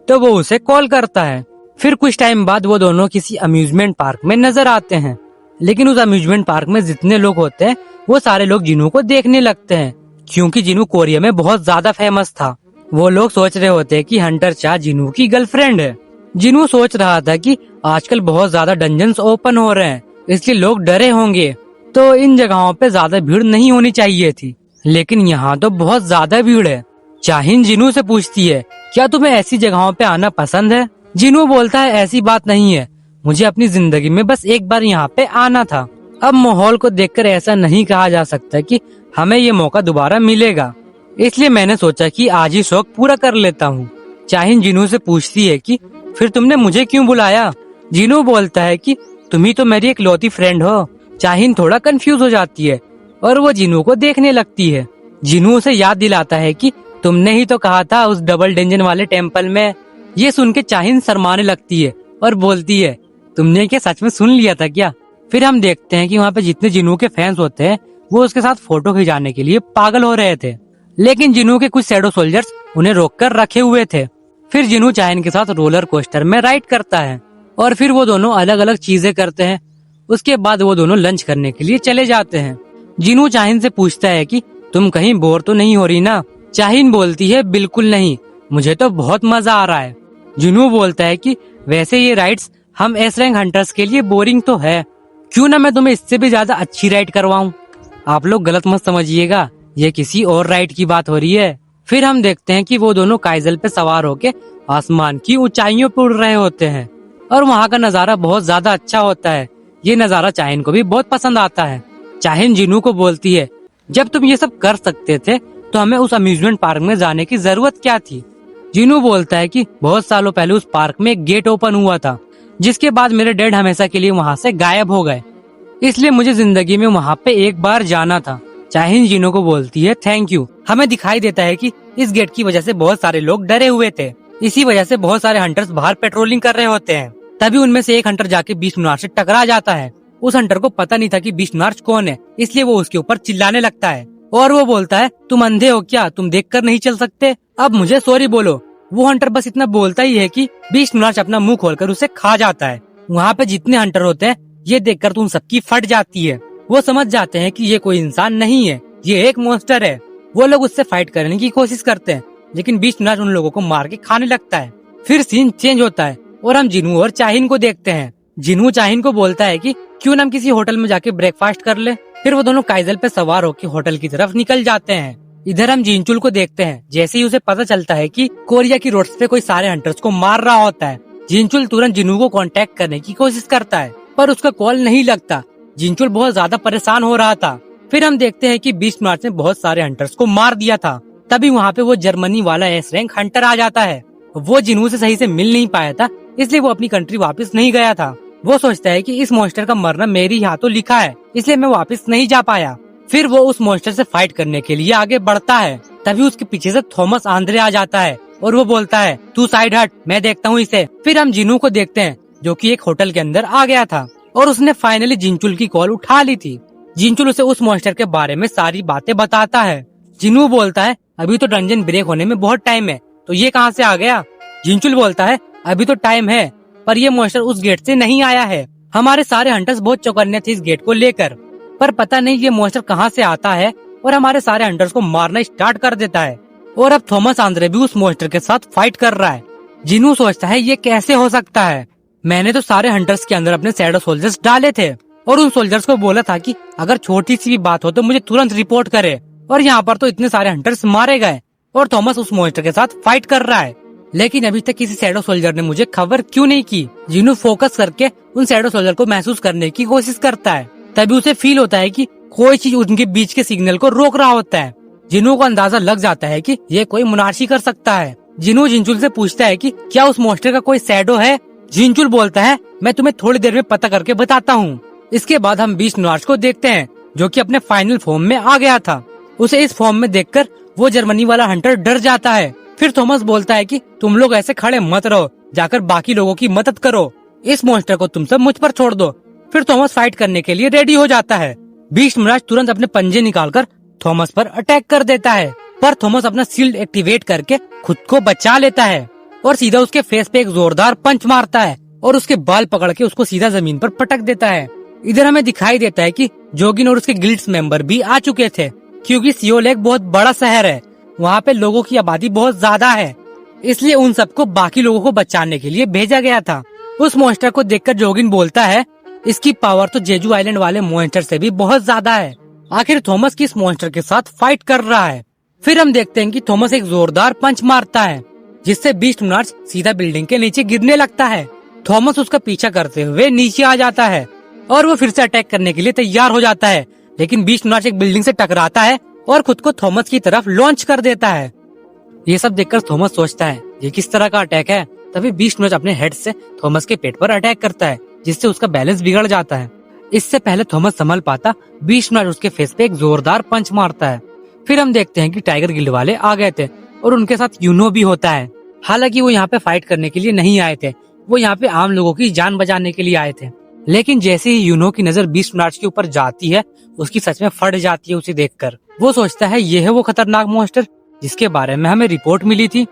तो वो उसे कॉल करता है। फिर कुछ टाइम बाद वो दोनों किसी अम्यूजमेंट पार्क में नजर आते हैं, लेकिन उस अम्यूजमेंट पार्क में जितने लोग होते हैं वो सारे लोग जिनू को देखने लगते हैं, क्योंकि जिनू कोरिया में बहुत ज्यादा फेमस था। वो लोग सोच रहे होते हैं कि हंटर चाह जिनू की गर्लफ्रेंड है। जिनू सोच रहा था कि आजकल बहुत ज्यादा डंजन्स ओपन हो रहे हैं, इसलिए लोग डरे होंगे, तो इन जगहों पे ज्यादा भीड़ नहीं होनी चाहिए थी, लेकिन यहाँ तो बहुत ज्यादा भीड़ है। चाहिन जिनू से पूछती है, क्या तुम्हें ऐसी जगहों पे आना पसंद है? जिनू बोलता है, ऐसी बात नहीं है, मुझे अपनी जिंदगी में बस एक बार यहाँ पे आना था। अब माहौल को देखकर ऐसा नहीं कहा जा सकता कि हमें ये मौका दोबारा मिलेगा, इसलिए मैंने सोचा कि आज ही शौक पूरा कर लेता हूँ। चाहिन जिनू से पूछती है कि फिर तुमने मुझे क्यों बुलाया? जिनू बोलता है कि तुम ही तो मेरी एक लौती फ्रेंड हो। चाहिन थोड़ा कंफ्यूज हो जाती है और वो जिनू को देखने लगती है। जिनू उसे याद दिलाता है कि तुमने ही तो कहा था उस डबल डेंजन वाले टेम्पल में। ये सुन के चाहिन शर्माने लगती है और बोलती है, तुमने क्या सच में सुन लिया था क्या? फिर हम देखते हैं कि वहाँ पे जितने जिनू के फैंस होते हैं वो उसके साथ फोटो खिंचाने के लिए पागल हो रहे थे, लेकिन जिनू के कुछ शैडो सोल्जर्स उन्हें रोक कर रखे हुए थे। फिर जिनू चाहिन के साथ रोलर कोस्टर में राइड करता है और फिर वो दोनों अलग अलग चीजें करते हैं। उसके बाद वो दोनों लंच करने के लिए चले जाते हैं। जिनू चाहिन से पूछता है कि तुम कहीं बोर तो नहीं हो रही ना? चाहिन बोलती है, बिल्कुल नहीं, मुझे तो बहुत मजा आ रहा है। जिनू बोलता है कि वैसे ये राइड्स हम एस रैंक हंटर्स के लिए बोरिंग तो है, क्यों ना मैं तुम्हें इससे भी ज्यादा अच्छी राइड करवाऊं। आप लोग गलत मत समझिएगा, ये किसी और राइड की बात हो रही है। फिर हम देखते हैं कि वो दोनों काइजल पे सवार होके आसमान की ऊंचाइयों पर उड़ रहे होते हैं और वहाँ का नजारा बहुत ज्यादा अच्छा होता है। ये नजारा चाहिन को भी बहुत पसंद आता है। चाहिन जिनू को बोलती है, जब तुम ये सब कर सकते थे तो हमें उस अम्यूजमेंट पार्क में जाने की जरूरत क्या थी? जिनू बोलता है कि बहुत सालों पहले उस पार्क में एक गेट ओपन हुआ था, जिसके बाद मेरे डैड हमेशा के लिए वहाँ से गायब हो गए, इसलिए मुझे जिंदगी में वहाँ पे एक बार जाना था। चाहिन जिनू को बोलती है, थैंक यू। हमें दिखाई देता है कि इस गेट की वजह से बहुत सारे लोग डरे हुए थे, इसी वजह से बहुत सारे हंटर्स बाहर पेट्रोलिंग कर रहे होते हैं। तभी उनमें से एक हंटर जाके बीस्ट मार्च से टकरा जाता है। उस हंटर को पता नहीं था कि बीस्ट मार्च कौन है, इसलिए वो उसके ऊपर चिल्लाने लगता है और वो बोलता है, तुम अंधे हो क्या? तुम देखकर नहीं चल सकते? अब मुझे सॉरी बोलो। वो हंटर बस इतना बोलता ही है कि बीस्ट मोनार्च अपना मुंह खोलकर उसे खा जाता है। वहाँ पे जितने हंटर होते हैं ये देखकर तो उन सबकी फट जाती है। वो समझ जाते हैं कि ये कोई इंसान नहीं है, ये एक मॉन्स्टर है। वो लोग उससे फाइट करने की कोशिश करते हैं, लेकिन बीस्ट मोनार्च उन लोगों को मार के खाने लगता है। फिर सीन चेंज होता है और हम जिनू और चाहिन को देखते हैं। जिनू चाहिन को बोलता है कि क्यों ना हम किसी होटल में जाके ब्रेकफास्ट कर ले। फिर वो दोनों काइजल पे सवार होकर होटल की तरफ निकल जाते हैं। इधर हम जिनचुल को देखते हैं। जैसे ही उसे पता चलता है कि कोरिया की रोड्स पे कोई सारे हंटर्स को मार रहा होता है, जिनचुल तुरंत जिनू को कांटेक्ट करने की कोशिश करता है, पर उसका कॉल नहीं लगता। जिनचुल बहुत ज्यादा परेशान हो रहा था। फिर हम देखते हैं कि बीस्ट मोनार्च ने बहुत सारे हंटर्स को मार दिया था। तभी वहाँ पे वो जर्मनी वाला एस रैंक हंटर आ जाता है। वो जिनू से सही से मिल नहीं पाया था, इसलिए वो अपनी कंट्री वापस नहीं गया था। वो सोचता है कि इस मॉन्स्टर का मरना मेरे ही हाथों लिखा है, इसलिए मैं वापस नहीं जा पाया। फिर वो उस मॉन्स्टर से फाइट करने के लिए आगे बढ़ता है। तभी उसके पीछे से थॉमस आंद्रे आ जाता है और वो बोलता है तू साइड हट, मैं देखता हूँ इसे। फिर हम जिनू को देखते हैं जो कि एक होटल के अंदर आ गया था और उसने फाइनली जिनचुल की कॉल उठा ली थी। जिनचुल उसे उस मॉन्स्टर के बारे में सारी बातें बताता है। जिनू बोलता है अभी तो डंजन ब्रेक होने में बहुत टाइम है, तो ये कहाँ से आ गया। जिनचुल बोलता है अभी तो टाइम है, पर ये मॉन्स्टर उस गेट से नहीं आया है। हमारे सारे हंटर्स बहुत चौकन्ने थे इस गेट को लेकर, पर पता नहीं ये मॉन्स्टर कहाँ से आता है और हमारे सारे हंटर्स को मारना स्टार्ट कर देता है। और अब थॉमस आंद्रे भी उस मॉन्स्टर के साथ फाइट कर रहा है। जिनू सोचता है ये कैसे हो सकता है, मैंने तो सारे हंटर्स के अंदर अपने शैडो सोल्जर्स डाले थे और उन सोल्जर्स को बोला था कि अगर छोटी सी भी बात हो तो मुझे तुरंत रिपोर्ट करे, और यहाँ पर तो इतने सारे हंटर्स मारे गए और थॉमस उस मॉन्स्टर के साथ फाइट कर रहा है। लेकिन अभी तक किसी शैडो सोल्जर ने मुझे खबर क्यों नहीं की। जिनू फोकस करके उन शैडो सोल्जर को महसूस करने की कोशिश करता है। तभी उसे फील होता है कि कोई चीज उनके बीच के सिग्नल को रोक रहा होता है। जिनू को अंदाजा लग जाता है कि ये कोई मुनाशी कर सकता है। जिनू जिनचुल से पूछता है कि क्या उस मॉन्स्टर का कोई शैडो है। जिनचुल बोलता है मैं तुम्हें थोड़ी देर में पता करके बताता हूँ। इसके बाद हम बीस्ट मोनार्च को देखते हैं जो कि अपने फाइनल फॉर्म में आ गया था। उसे इस फॉर्म में देखकर वो जर्मनी वाला हंटर डर जाता है। फिर थॉमस बोलता है कि तुम लोग ऐसे खड़े मत रहो, जाकर बाकी लोगों की मदद करो, इस मॉन्स्टर को तुम सब मुझ पर छोड़ दो। फिर थॉमस फाइट करने के लिए रेडी हो जाता है। बीस्ट मोनार्च तुरंत अपने पंजे निकालकर थॉमस पर अटैक कर देता है, पर थॉमस अपना शील्ड एक्टिवेट करके खुद को बचा लेता है और सीधा उसके फेस पे एक जोरदार पंच मारता है और उसके बाल पकड़ के उसको सीधा जमीन पर पटक देता है। इधर हमें दिखाई देता है कि जोगिन और उसके गिल्ड्स मेंबर भी आ चुके थे, क्योंकि सियोल एक बहुत बड़ा शहर है, वहाँ पे लोगों की आबादी बहुत ज्यादा है, इसलिए उन सबको बाकी लोगों को बचाने के लिए भेजा गया था। उस मॉन्स्टर को देखकर जोगिन बोलता है इसकी पावर तो जेजू आइलैंड वाले मॉन्स्टर से भी बहुत ज्यादा है। आखिर थॉमस किस मॉन्स्टर के साथ फाइट कर रहा है। फिर हम देखते हैं कि थॉमस एक जोरदार पंच मारता है जिससे बीस्ट मोनार्च सीधा बिल्डिंग के नीचे गिरने लगता है। थॉमस उसका पीछा करते हुए नीचे आ जाता है और वो फिर से अटैक करने के लिए तैयार हो जाता है, लेकिन बीस्ट मोनार्च एक बिल्डिंग से टकराता है और खुद को थॉमस की तरफ लॉन्च कर देता है। ये सब देखकर थॉमस सोचता है ये किस तरह का अटैक है। तभी बीस्ट मोनार्च अपने हेड से थॉमस के पेट पर अटैक करता है, जिससे उसका बैलेंस बिगड़ जाता है। इससे पहले थॉमस संभल पाता, बीस्ट मोनार्च उसके फेस पे एक जोरदार पंच मारता है। फिर हम देखते हैं कि टाइगर गिल्ड वाले आ गए थे और उनके साथ यूनो भी होता है। हालांकि वो यहाँ पे फाइट करने के लिए नहीं आए थे, वो यहाँ पे आम लोगों की जान बचाने के लिए आए थे। लेकिन जैसे ही यूनो की नजर बीस्ट मोनार्च के ऊपर जाती है, उसकी सच में फट जाती है उसे देखकर। वो सोचता है ये है वो खतरनाक मॉन्स्टर जिसके बारे में हमें रिपोर्ट मिली थी।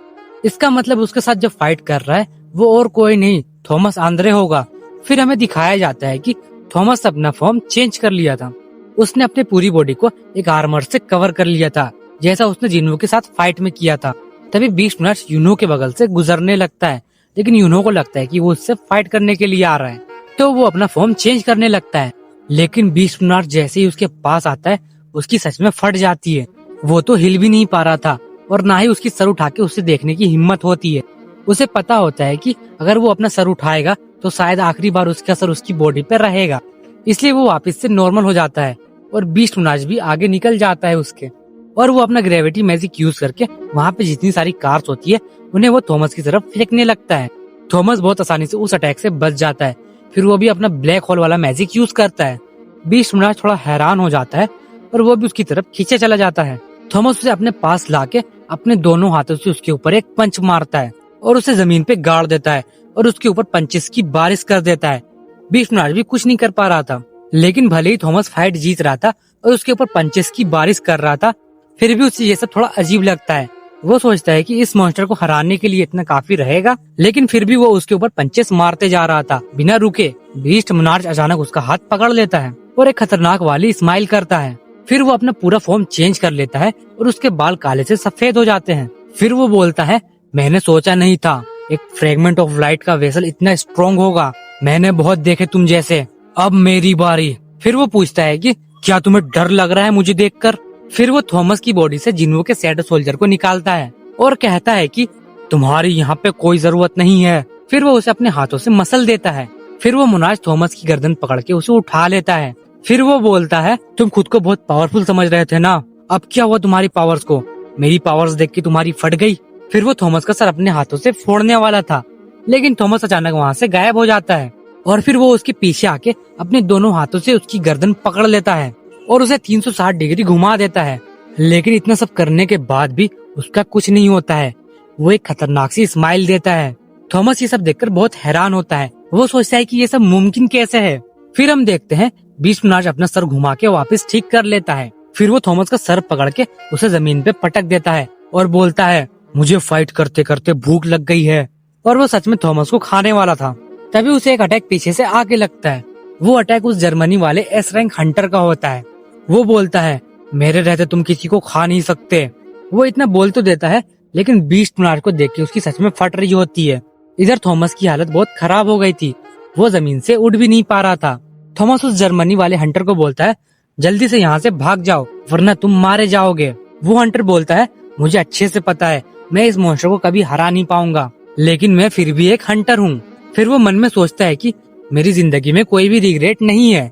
इसका मतलब उसके साथ जो फाइट कर रहा है वो और कोई नहीं, थॉमस आंद्रे होगा। फिर हमें दिखाया जाता है कि थॉमस अपना फॉर्म चेंज कर लिया था। उसने अपनी पूरी बॉडी को एक आर्मर से कवर कर लिया था, जैसा उसने जिन्हो के साथ फाइट में किया था। तभी बीस्ट मोनार्च यूनो के बगल से गुजरने लगता है, लेकिन यूनो को लगता है कि वो उससे फाइट करने के लिए आ रहा है, तो वो अपना फॉर्म चेंज करने लगता है। लेकिन बीस्ट मोनार्च जैसे ही उसके पास आता है, उसकी सच में फट जाती है। वो तो हिल भी नहीं पा रहा था और ना ही उसकी सर उठा के उसे देखने की हिम्मत होती है। उसे पता होता है कि अगर वो अपना सर उठाएगा तो शायद आखिरी बार उसका सर उसकी बॉडी पर रहेगा, इसलिए वो वापस से नॉर्मल हो जाता है और बीस्ट मोनार्च भी आगे निकल जाता है उसके, और वो अपना ग्रेविटी मैजिक यूज करके वहाँ पे जितनी सारी कार्स होती है उन्हें वो थॉमस की तरफ फेंकने लगता है। थॉमस बहुत आसानी से उस अटैक से बच जाता है। फिर वो भी अपना ब्लैक होल वाला मैजिक यूज करता है। बीस्ट मोनार्च थोड़ा हैरान हो जाता है और वो भी उसकी तरफ खींचे चला जाता है। थॉमस उसे अपने पास लाके अपने दोनों हाथों से उसके ऊपर एक पंच मारता है और उसे जमीन पे गाड़ देता है और उसके ऊपर पंचेस की बारिश कर देता है। बीस्ट मोनार्च भी कुछ नहीं कर पा रहा था, लेकिन भले ही थॉमस फाइट जीत रहा था और उसके ऊपर पंचेस की बारिश कर रहा था, फिर भी उसे ये सब थोड़ा अजीब लगता है। वो सोचता है कि इस मॉन्स्टर को हराने के लिए इतना काफी रहेगा, लेकिन फिर भी वो उसके ऊपर पंचेस मारते जा रहा था बिना रुके। बीस्ट मोनार्च अचानक उसका हाथ पकड़ लेता है और एक खतरनाक वाली स्माइल करता है। फिर वो अपना पूरा फॉर्म चेंज कर लेता है और उसके बाल काले से सफेद हो जाते हैं। फिर वो बोलता है, मैंने सोचा नहीं था एक फ्रेगमेंट ऑफ लाइट का वेसल इतना स्ट्रॉन्ग होगा। मैंने बहुत देखे तुम जैसे, अब मेरी बारी। फिर वो पूछता है कि क्या तुम्हें डर लग रहा है मुझे देखकर? फिर वो थॉमस की बॉडी से जिन्हो के शैडो सोल्जर को निकालता है और कहता है कि तुम्हारी यहाँ पे कोई जरूरत नहीं है। फिर वो उसे अपने हाथों से मसल देता है। फिर वो मोनार्च थॉमस की गर्दन पकड़ के उसे उठा लेता है। फिर वो बोलता है, तुम खुद को बहुत पावरफुल समझ रहे थे ना, अब क्या हुआ तुम्हारी पावर्स को? मेरी पावर्स देख के तुम्हारी फट गई। फिर वो थॉमस का सर अपने हाथों से फोड़ने वाला था, लेकिन थॉमस अचानक वहाँ से गायब हो जाता है और फिर वो उसके पीछे आके अपने दोनों हाथों से उसकी गर्दन पकड़ लेता है और उसे 360 डिग्री घुमा देता है। लेकिन इतना सब करने के बाद भी उसका कुछ नहीं होता है। वो एक खतरनाक सी स्माइल देता है। थॉमस ये सब देखकर बहुत हैरान होता है। वो सोचता है कि ये सब मुमकिन कैसे है। फिर हम देखते हैं बीस्ट मोनार्च अपना सर घुमा के वापस ठीक कर लेता है। फिर वो थॉमस का सर पकड़ के उसे जमीन पे पटक देता है और बोलता है, मुझे फाइट करते करते भूख लग गई है। और वो सच में थॉमस को खाने वाला था। तभी उसे एक अटैक पीछे से आके लगता है। वो अटैक उस जर्मनी वाले एस रैंक हंटर का होता है। वो बोलता है, मेरे रहते तुम किसी को खा नहीं सकते। वो इतना बोल तो देता है, लेकिन बीस्ट मोनार्च को देख के उसकी सच में फट रही होती है। इधर थॉमस की हालत बहुत खराब हो गई थी। वो जमीन से उठ भी नहीं पा रहा था। थॉमस उस जर्मनी वाले हंटर को बोलता है, जल्दी से यहाँ से भाग जाओ वरना तुम मारे जाओगे। वो हंटर बोलता है, मुझे अच्छे से पता है मैं इस मॉन्स्टर को कभी हरा नहीं पाऊंगा, लेकिन मैं फिर भी एक हंटर हूँ। फिर वो मन में सोचता है कि मेरी जिंदगी में कोई भी रिग्रेट नहीं है।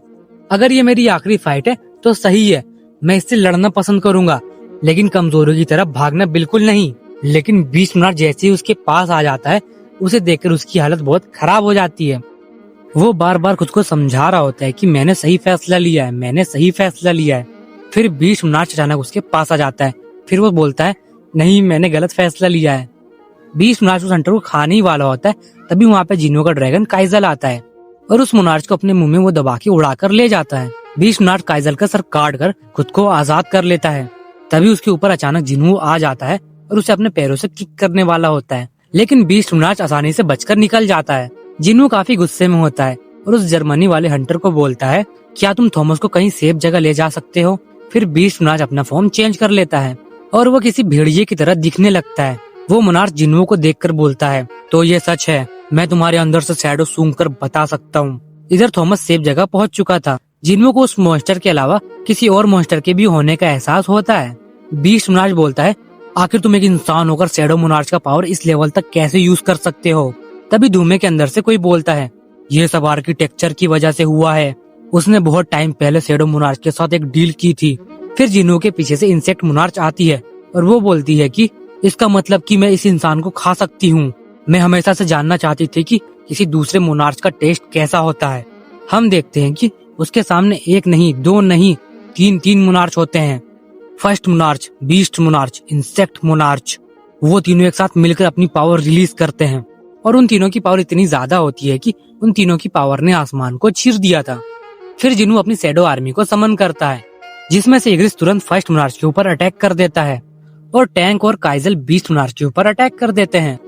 अगर ये मेरी आखिरी फाइट है तो सही है, मैं इससे लड़ना पसंद करूंगा, लेकिन कमजोरी की तरफ भागना बिल्कुल नहीं। लेकिन बीस्ट मोनार्च जैसे ही उसके पास आ जाता है, उसे देखकर उसकी हालत बहुत खराब हो जाती है। वो बार बार खुद को समझा रहा होता है कि मैंने सही फैसला लिया है, मैंने सही फैसला लिया है। फिर बीस्ट मोनार्च अचानक उसके पास आ जाता है। फिर वो बोलता है, नहीं मैंने गलत फैसला लिया है। बीस्ट मोनार्च उस हंटर को खाने ही वाला होता है। तभी वहाँ पे जिन्हो का ड्रैगन काइजल आता है और उस मोनार्च को अपने मुंह में वो दबा के उड़ा कर ले जाता है। बीस्ट मोनार्च काइजल का सर काट कर खुद को आजाद कर लेता है। तभी उसके ऊपर अचानक जिन्हो आ जाता है और उसे अपने पैरों से किक करने वाला होता है, लेकिन बीस्ट मोनार्च आसानी से बचकर निकल जाता है। जिन्हो काफी गुस्से में होता है और उस जर्मनी वाले हंटर को बोलता है, क्या तुम थॉमस को कहीं सेफ जगह ले जा सकते हो? फिर बीस्ट मोनार्च अपना फॉर्म चेंज कर लेता है और वो किसी भेड़िए की तरह दिखने लगता है। वो मोनार्च जिन्हो को देखकर बोलता है, तो ये सच है, मैं तुम्हारे अंदर से शैडो सूंघकर बता सकता हूँ। इधर थॉमस सेफ जगह पहुंच चुका था। जिन्हो को उस मॉन्स्टर के अलावा किसी और मॉन्स्टर के भी होने का एहसास होता है। बीस्ट मोनार्च बोलता है, आखिर तुम एक इंसान होकर शैडो मोनार्च का पावर इस लेवल तक कैसे यूज कर सकते हो? तभी धुएं के अंदर से कोई बोलता है, ये सब आर्किटेक्चर की वजह से हुआ है। उसने बहुत टाइम पहले शैडो मोनार्च के साथ एक डील की थी। फिर जिन्हो के पीछे से इंसेक्ट मोनार्च आती है और वो बोलती है कि इसका मतलब कि मैं इस इंसान को खा सकती हूँ। मैं हमेशा से जानना चाहती थी कि किसी दूसरे मोनार्च का टेस्ट कैसा होता है। हम देखते हैं कि उसके सामने एक नहीं, दो नहीं, तीन मोनार्च होते हैं। First monarch, beast monarch, insect monarch. वो तीनों एक साथ मिलकर अपनी पावर रिलीज करते हैं और उन तीनों की पावर इतनी ज्यादा होती है कि उन तीनों की पावर ने आसमान को चीर दिया था। फिर जिन्हो अपनी शैडो आर्मी को समन करता है, जिसमें से इग्रिस तुरंत फर्स्ट मोनार्च के ऊपर अटैक कर देता है और टैंक और काइजल बीस्ट मोनार्च के ऊपर अटैक कर देते हैं।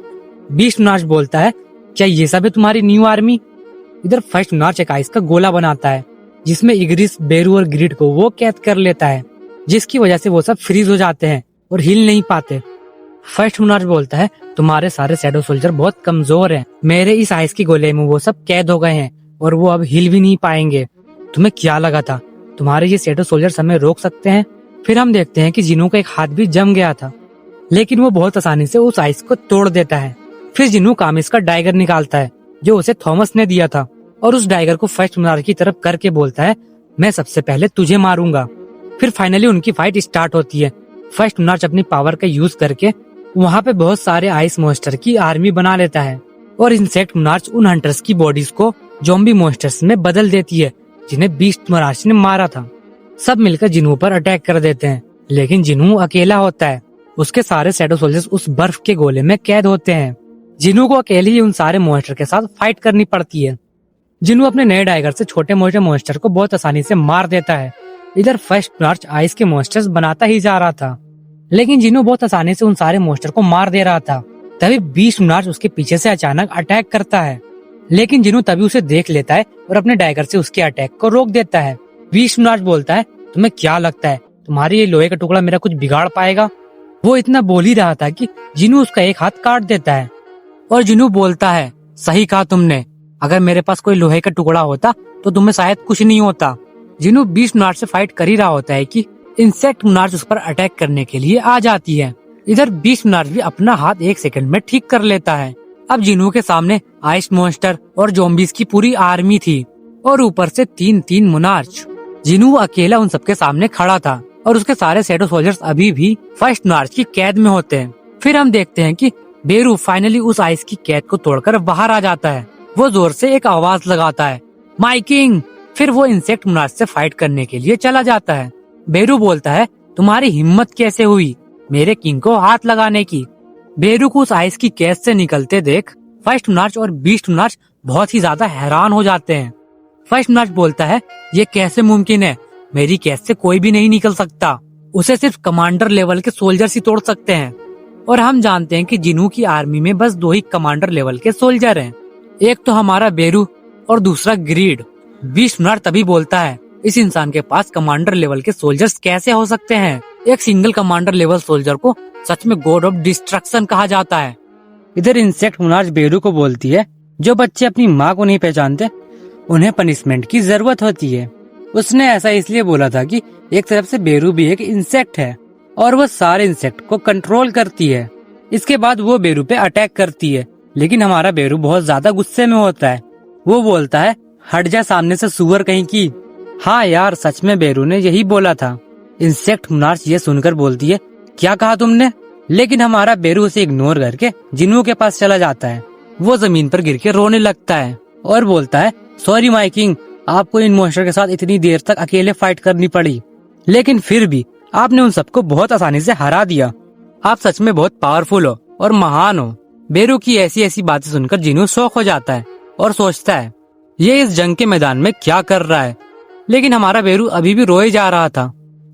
बीस्ट मोनार्च बोलता है, क्या ये सब है तुम्हारी न्यू आर्मी? इधर फर्स्ट मोनार्च एक आइस का गोला बनाता है, जिसमें इग्रिस, बेरू और ग्रिड को वो कैद कर लेता है, जिसकी वजह से वो सब फ्रीज हो जाते हैं और हिल नहीं पाते। फर्स्ट मोनार्च बोलता है, तुम्हारे सारे शैडो सोल्जर बहुत कमजोर हैं। मेरे इस आइस के गोले में वो सब कैद हो गए हैं और वो अब हिल भी नहीं पाएंगे। तुम्हें क्या लगा था तुम्हारे ये शैडो सोल्जर हमें रोक सकते हैं? फिर हम देखते हैं कि जिन्हो का एक हाथ भी जम गया था, लेकिन वो बहुत आसानी से उस आइस को तोड़ देता है। फिर जिन्हो कामिस का डाइगर निकालता है जो उसे थॉमस ने दिया था और उस डाइगर को फर्स्ट मोनार्च की तरफ करके बोलता है, मैं सबसे पहले तुझे मारूंगा। फिर फाइनली उनकी फाइट स्टार्ट होती है। फर्स्ट मोनार्च अपनी पावर का यूज करके वहाँ पे बहुत सारे आइस मॉन्स्टर की आर्मी बना लेता है और इंसेक्ट मोनार्च उन हंटर्स की बॉडीज को ज़ॉम्बी मॉन्स्टर्स में बदल देती है जिन्हें बीस्ट मोनार्च ने मारा था। सब मिलकर जिन्हो पर अटैक कर देते हैं, लेकिन जिन्हो अकेला होता है। उसके सारे शैडो सोल्जर्स उस बर्फ के गोले में कैद होते हैं। जिन्हो को अकेले ही उन सारे मॉन्स्टर के साथ फाइट करनी पड़ती है। जिन्हो अपने नए डाइगर से छोटे मोटे मॉन्स्टर को बहुत आसानी से मार देता है। इधर फर्स्ट मोनार्च आइस के मॉन्स्टर्स बनाता ही जा रहा था। लेकिन जिनू बहुत आसानी से उन सारे मॉन्स्टर को मार दे रहा था। तभी बीस्ट मोनार्च उसके पीछे से अचानक अटैक करता है, लेकिन जिनू तभी उसे देख लेता है और अपने डैगर से उसके अटैक को रोक देता है। बीस्ट मोनार्च बोलता है, तुम्हें क्या लगता है तुम्हारे ये लोहे का टुकड़ा मेरा कुछ बिगाड़ पाएगा? वो इतना बोल ही रहा था कि जिनू उसका एक हाथ काट देता है और जिनू बोलता है, सही कहा तुमने, अगर मेरे पास कोई लोहे का टुकड़ा होता तो तुम्हें शायद कुछ नहीं होता। जिनू बीस्ट मोनार्च से फाइट कर ही रहा होता है कि इंसेक्ट मोनार्च उस पर अटैक करने के लिए आ जाती है। इधर बीस्ट मोनार्च भी अपना हाथ 1 सेकंड में ठीक कर लेता है। अब जिनू के सामने आइस मॉन्स्टर और ज़ॉम्बीज़ की पूरी आर्मी थी और ऊपर से 3-3 मोनार्च। जिनू अकेला उन सबके सामने खड़ा था और उसके सारे शैडो सोल्जर्स अभी भी फर्स्ट मोनार्च की कैद में होते हैं। फिर हम देखते हैं कि बेरू फाइनली उस आइस की कैद को तोड़कर बाहर आ जाता है। वो जोर से एक आवाज लगाता है, माय किंग। फिर वो इंसेक्ट मोनार्च से फाइट करने के लिए चला जाता है। बेरू बोलता है, तुम्हारी हिम्मत कैसे हुई मेरे किंग को हाथ लगाने की? बेरू को उस आइस की कैद से निकलते देख फर्स्ट मोनार्च और बीस्ट मोनार्च बहुत ही ज्यादा हैरान हो जाते हैं। फर्स्ट मोनार्च बोलता है, ये कैसे मुमकिन है? मेरी कैद से कोई भी नहीं निकल सकता, उसे सिर्फ कमांडर लेवल के सोल्जर्स ही तोड़ सकते हैं। और हम जानते हैं कि जिनू की आर्मी में बस 2 ही कमांडर लेवल के सोल्जर हैं, एक तो हमारा बेरू और दूसरा ग्रीड। बीस्ट मोनार्च तभी बोलता है, इस इंसान के पास कमांडर लेवल के सोल्जर्स कैसे हो सकते हैं? एक सिंगल कमांडर लेवल सोल्जर को सच में गॉड ऑफ डिस्ट्रक्शन कहा जाता है। इधर इंसेक्ट मोनार्च बेरू को बोलती है, जो बच्चे अपनी माँ को नहीं पहचानते उन्हें पनिशमेंट की जरूरत होती है। उसने ऐसा इसलिए बोला था कि एक तरफ से बेरू भी एक इंसेक्ट है और वो सारे इंसेक्ट को कंट्रोल करती है। इसके बाद वो बेरू पे अटैक करती है, लेकिन हमारा बेरू बहुत ज्यादा गुस्से में होता है। वो बोलता है, हट जा सामने से सुअर कहीं की। हाँ यार, सच में बेरू ने यही बोला था। इंसेक्ट मोनार्च ये सुनकर बोलती है, क्या कहा तुमने? लेकिन हमारा बेरू उसे इग्नोर करके जिनू के पास चला जाता है। वो जमीन पर गिर के रोने लगता है और बोलता है, सॉरी माय किंग, आपको इन मॉन्स्टर के साथ इतनी देर तक अकेले फाइट करनी पड़ी, लेकिन फिर भी आपने उन सबको बहुत आसानी से हरा दिया। आप सच में बहुत पावरफुल हो और महान हो। बेरू की ऐसी ऐसी बातें सुनकर जिनू शौक हो जाता है और सोचता है, ये इस जंग के मैदान में क्या कर रहा है? लेकिन हमारा बेरू अभी भी रोए जा रहा था।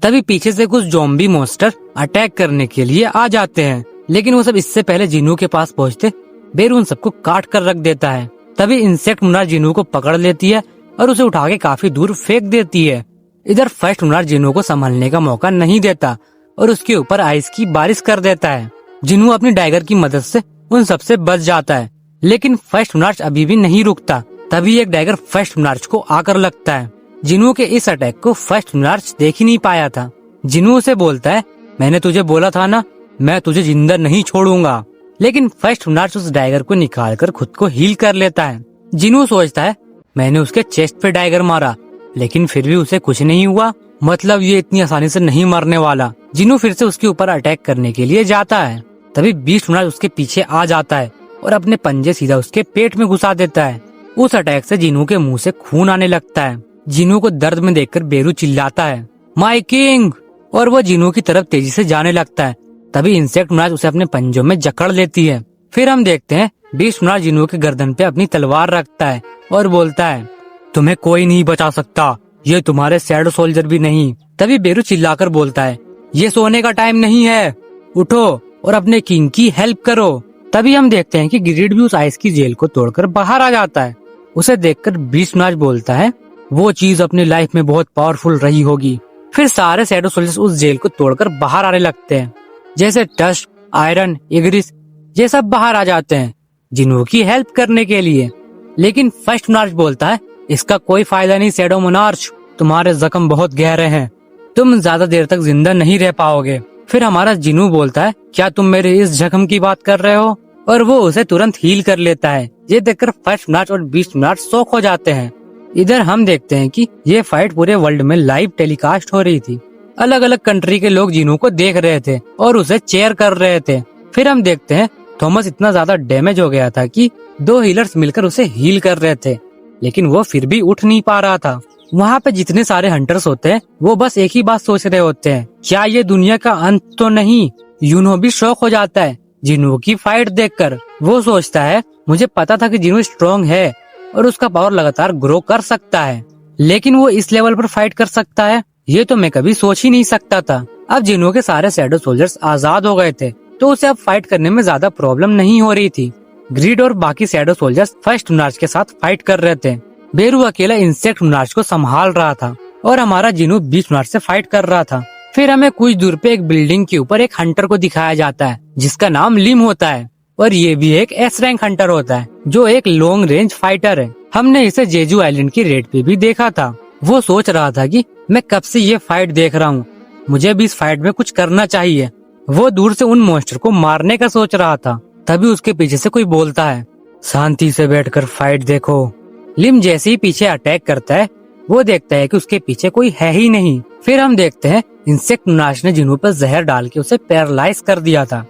तभी पीछे से कुछ ज़ॉम्बी मॉन्स्टर अटैक करने के लिए आ जाते हैं, लेकिन वो सब इससे पहले जिनू के पास पहुंचते बेरू उन सबको काट कर रख देता है। तभी इंसेक्ट मोनार्च जिनू को पकड़ लेती है और उसे उठा के काफी दूर फेंक देती है। इधर फर्स्ट मोनार्च जिनू को संभलने का मौका नहीं देता और उसके ऊपर आइस की बारिश कर देता है। जिनू अपनी डैगर की मदद से उन सबसे बच जाता है, लेकिन फर्स्ट मोनार्च अभी भी नहीं रुकता। तभी एक डैगर फर्स्ट मोनार्च को आकर लगता है। जिनू के इस अटैक को फर्स्ट मोनार्च देख ही नहीं पाया था। जिनू उसे बोलता है, मैंने तुझे बोला था ना, मैं तुझे जिंदा नहीं छोड़ूंगा। लेकिन फर्स्ट मोनार्च उस डैगर को निकालकर खुद को हील कर लेता है। जिनू सोचता है, मैंने उसके चेस्ट पे डैगर मारा, लेकिन फिर भी उसे कुछ नहीं हुआ, मतलब ये इतनी आसानी से नहीं मरने वाला। जिनू फिर से उसके ऊपर अटैक करने के लिए जाता है। तभी बीस्ट मोनार्च उसके पीछे आ जाता है और अपने पंजे सीधा उसके पेट में घुसा देता है। उस अटैक से जिनू के मुंह से खून आने लगता है। जिनू को दर्द में देखकर बेरू चिल्लाता है, माय किंग, और वो जिनू की तरफ तेजी से जाने लगता है। तभी इंसेक्ट मोनार्च उसे अपने पंजों में जकड़ लेती है। फिर हम देखते हैं बीस्ट मोनार्च जिनू के गर्दन पे अपनी तलवार रखता है और बोलता है, तुम्हें कोई नहीं बचा सकता, ये तुम्हारे शैडो सोल्जर भी नहीं। तभी बेरू चिल्लाकर बोलता है, ये सोने का टाइम नहीं है, उठो और अपने किंग की हेल्प करो। तभी हम देखते हैं कि ग्रीड भी उस आइस की जेल को तोड़कर बाहर आ जाता है। उसे देखकर बीस्ट मोनार्च बोलता है, वो चीज अपनी लाइफ में बहुत पावरफुल रही होगी। फिर सारे शैडो सोल्जर्स उस जेल को तोड़कर बाहर आने लगते हैं, जैसे टस्ट, आयरन, इग्रिस, ये सब बाहर आ जाते हैं जिनू की हेल्प करने के लिए। लेकिन फर्स्ट मोनार्च बोलता है, इसका कोई फायदा नहीं शैडो मोनार्च, तुम्हारे जख्म बहुत गहरे हैं, तुम ज्यादा देर तक जिंदा नहीं रह पाओगे। फिर हमारा जिनू बोलता है, क्या तुम मेरे इस जख्म की बात कर रहे हो? और वो उसे तुरंत हील कर लेता है। ये देखकर फर्स्ट मोनार्च और बीस्ट मोनार्च शॉक हो जाते हैं। इधर हम देखते हैं कि ये फाइट पूरे वर्ल्ड में लाइव टेलीकास्ट हो रही थी। अलग अलग कंट्री के लोग जिनू को देख रहे थे और उसे चेयर कर रहे थे। फिर हम देखते हैं थॉमस इतना ज्यादा डैमेज हो गया था कि 2 हीलर्स मिलकर उसे हील कर रहे थे, लेकिन वो फिर भी उठ नहीं पा रहा था। वहाँ पे जितने सारे हंटर्स होते हैं वो बस एक ही बात सोच रहे होते हैं, क्या ये दुनिया का अंत तो नहीं? यूनो भी शॉक हो जाता है जिनू की फाइट देखकर। वो सोचता है, मुझे पता था कि जिनू स्ट्रॉन्ग है और उसका पावर लगातार ग्रो कर सकता है, लेकिन वो इस लेवल पर फाइट कर सकता है, ये तो मैं कभी सोच ही नहीं सकता था। अब जिन्हों के सारे शैडो सोल्जर्स आजाद हो गए थे, तो उसे अब फाइट करने में ज्यादा प्रॉब्लम नहीं हो रही थी। ग्रीड और बाकी शैडो सोल्जर्स फर्स्ट मुनार्च के साथ फाइट कर रहे थे। बेरू अकेला इंसेक्ट मुनार्च को संभाल रहा था और हमारा जिनू बीच मुनार्च से फाइट कर रहा था। फिर हमें कुछ दूर पे एक बिल्डिंग के ऊपर एक हंटर को दिखाया जाता है जिसका नाम लिम होता है और ये भी एक एस रैंक हंटर होता है जो एक लॉन्ग रेंज फाइटर है। हमने इसे जेजू आइलैंड की रेड पे भी देखा था। वो सोच रहा था कि मैं कब से ये फाइट देख रहा हूँ, मुझे भी इस फाइट में कुछ करना चाहिए। वो दूर से उन मॉन्स्टर को मारने का सोच रहा था, तभी उसके पीछे से कोई बोलता है, शांति से बैठकर फाइट देखो। लिम जैसे ही पीछे अटैक करता है, वो देखता है कि उसके पीछे कोई है ही नहीं। फिर हम देखते हैं इंसेक्ट मुनार्च ने जिनू पर जहर डाल के उसे पैरालाइज कर दिया था,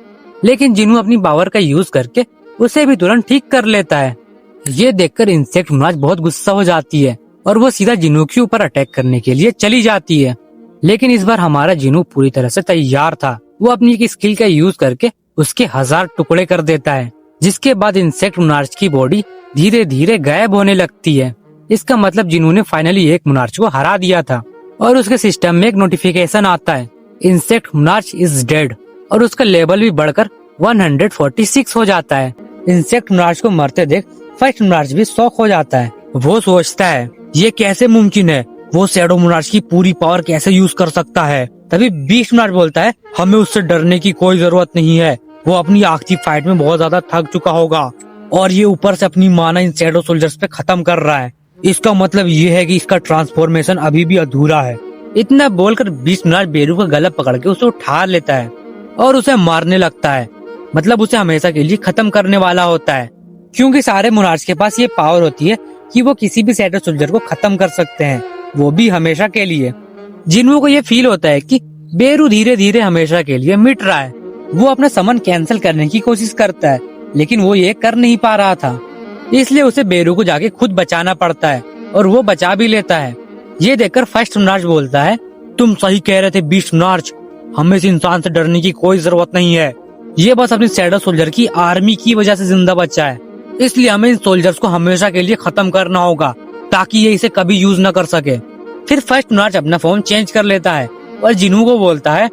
लेकिन जिनू अपनी पावर का यूज करके उसे भी तुरंत ठीक कर लेता है। ये देखकर इंसेक्ट मुनार्च बहुत गुस्सा हो जाती है और वो सीधा जिनू के ऊपर अटैक करने के लिए चली जाती है। लेकिन इस बार हमारा जिनू पूरी तरह से तैयार था। वो अपनी एक स्किल का यूज करके उसके 1000 टुकड़े कर देता है, जिसके बाद इंसेक्ट मुनार्च की बॉडी धीरे धीरे गायब होने लगती है। इसका मतलब जिनू ने फाइनली एक मुनार्च को हरा दिया था और उसके सिस्टम में एक नोटिफिकेशन आता है, इंसेक्ट मुनार्च इज डेड, और उसका लेवल भी बढ़कर 146 हो जाता है। इंसेक्ट मुनार्च को मरते देख फर्स्ट मुनार्च भी शॉक हो जाता है। वो सोचता है ये कैसे मुमकिन है, वो शैडो मुनार्च की पूरी पावर कैसे यूज कर सकता है। तभी बीस्ट मुनार्च बोलता है, हमें उससे डरने की कोई जरूरत नहीं है, वो अपनी आखिरी फाइट में बहुत ज्यादा थक चुका होगा और ये ऊपर से अपनी माना इन शैडो सोल्जर्स पे खत्म कर रहा है। इसका मतलब ये है कि इसका ट्रांसफॉर्मेशन अभी भी अधूरा है। इतना बोलकर बीस्ट मुनार्च बेरू का गला पकड़ के उसे उठा लेता है और उसे मारने लगता है। मतलब उसे हमेशा के लिए खत्म करने वाला होता है, क्योंकि सारे मुनार्च के पास ये पावर होती है कि वो किसी भी शैडो सोल्जर को खत्म कर सकते हैं, वो भी हमेशा के लिए। जिन्हों को ये फील होता है कि बेरू धीरे धीरे हमेशा के लिए मिट रहा है। वो अपना समन कैंसिल करने की कोशिश करता है, लेकिन वो ये कर नहीं पा रहा था, इसलिए उसे बेरू को जाके खुद बचाना पड़ता है और वो बचा भी लेता है। ये देखकर फर्स्ट मुनार्च बोलता है, तुम सही कह रहे थे बीस्ट मुनार्च, हमें इस इंसान से डरने की कोई जरूरत नहीं है। ये बस अपनी शैडो सोल्जर की आर्मी की वजह से जिंदा बचा है, इसलिए हमें इन सोल्जर्स को हमेशा के लिए खत्म करना होगा ताकि ये इसे कभी यूज न कर सके। फिर फर्स्ट मुनार्च अपना फॉर्म चेंज कर लेता है और जिनू को बोलता है,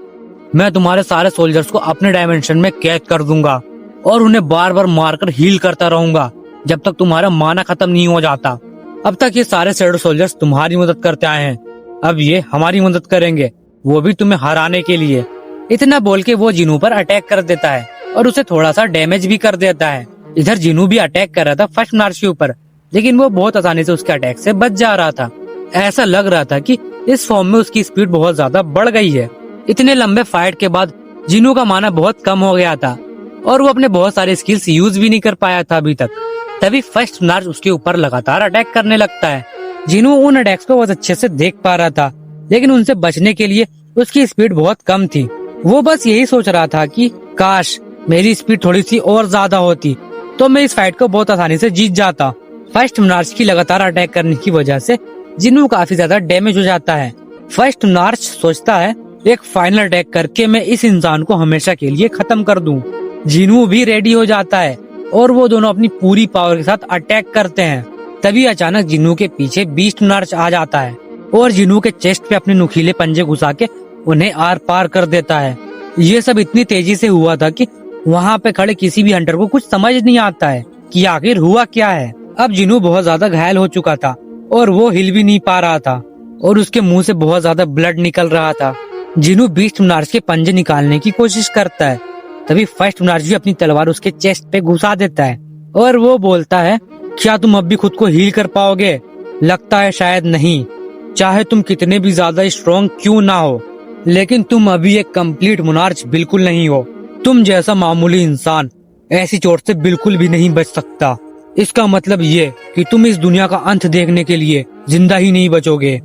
मैं तुम्हारे सारे सोल्जर्स को अपने डायमेंशन में कैद कर दूंगा और उन्हें बार बार मारकर हील करता रहूंगा जब तक तुम्हारा माना खत्म नहीं हो जाता। अब तक ये सारे शैडो सोल्जर्स तुम्हारी मदद करते आए हैं, अब ये हमारी मदद करेंगे, वो भी तुम्हें हराने के लिए। इतना बोल के वो जिनू पर अटैक कर देता है और उसे थोड़ा सा डैमेज भी कर देता है। इधर जिनू भी अटैक कर रहा था फर्स्ट मुनार्च के ऊपर, लेकिन वो बहुत आसानी से उसके अटैक से बच जा रहा था। ऐसा लग रहा था कि इस फॉर्म में उसकी स्पीड बहुत ज्यादा बढ़ गई है। इतने लंबे फाइट के बाद जिनू का माना बहुत कम हो गया था और वो अपने बहुत सारे स्किल्स यूज भी नहीं कर पाया था अभी तक। तभी फर्स्ट मुनार्च उसके ऊपर लगातार अटैक करने लगता है। जिनू उन अटैक्स को बहुत अच्छे से देख पा रहा था, लेकिन उनसे बचने के लिए उसकी स्पीड बहुत कम थी। वो बस यही सोच रहा था कि काश मेरी स्पीड थोड़ी सी और ज्यादा होती तो मैं इस फाइट को बहुत आसानी से जीत जाता। फर्स्ट मुनार्च की लगातार अटैक करने की वजह से जिनू काफी ज्यादा डैमेज हो जाता है। फर्स्ट मुनार्च सोचता है, एक फाइनल अटैक करके मैं इस इंसान को हमेशा के लिए खत्म कर दूं। जिनू भी रेडी हो जाता है और वो दोनों अपनी पूरी पावर के साथ अटैक करते हैं। तभी अचानक जिनू के पीछे बीस्ट मुनार्च आ जाता है और जिनू के चेस्ट पे अपने नुकीले पंजे घुसा के उन्हें आर पार कर देता है। ये सब इतनी तेजी से हुआ था कि वहाँ पे खड़े किसी भी हंटर को कुछ समझ नहीं आता है कि आखिर हुआ क्या है। अब जिनू बहुत ज्यादा घायल हो चुका था और वो हिल भी नहीं पा रहा था और उसके मुंह से बहुत ज्यादा ब्लड निकल रहा था। जिनू बीस्ट मुनार्च के पंजे निकालने की कोशिश करता है, तभी फर्स्ट मुनार्च भी अपनी तलवार उसके चेस्ट पे घुसा देता है और वो बोलता है, क्या तुम अब भी खुद को हील कर पाओगे? लगता है शायद नहीं, चाहे तुम कितने भी ज्यादा स्ट्रॉन्ग क्यों ना हो, लेकिन तुम अभी एक कंप्लीट मुनार्च बिल्कुल नहीं हो। तुम जैसा मामूली इंसान ऐसी चोट से बिल्कुल भी नहीं बच सकता। इसका मतलब ये कि तुम इस दुनिया का अंत देखने के लिए जिंदा ही नहीं बचोगे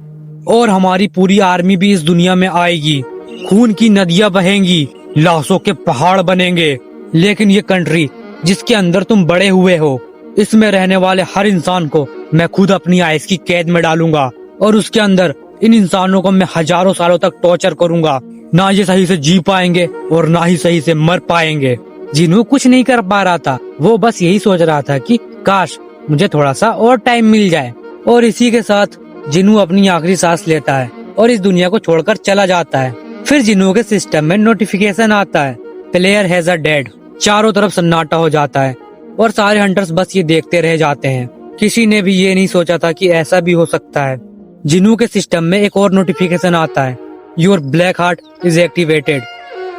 और हमारी पूरी आर्मी भी इस दुनिया में आएगी। खून की नदियां बहेंगी, लाशों के पहाड़ बनेंगे, लेकिन ये कंट्री जिसके अंदर तुम बड़े हुए हो, इसमें रहने वाले हर इंसान को मैं खुद अपनी आइस की कैद में डालूंगा और उसके अंदर इन इंसानों को मैं हजारों सालों तक टॉर्चर करूंगा। ना ये सही से जी पाएंगे और ना ही सही से मर पाएंगे। जिनू कुछ नहीं कर पा रहा था, वो बस यही सोच रहा था कि काश मुझे थोड़ा सा और टाइम मिल जाए। और इसी के साथ जिनू अपनी आखिरी सांस लेता है और इस दुनिया को छोड़कर चला जाता है। फिर जिन्हों के सिस्टम में नोटिफिकेशन आता है, प्लेयर हैज अ डेड। चारों तरफ सन्नाटा हो जाता है और सारे हंटर्स बस ये देखते रह जाते हैं। किसी ने भी ये नहीं सोचा था कि ऐसा भी हो सकता है। जिन्हों के सिस्टम में एक और नोटिफिकेशन आता है, your black heart is activated.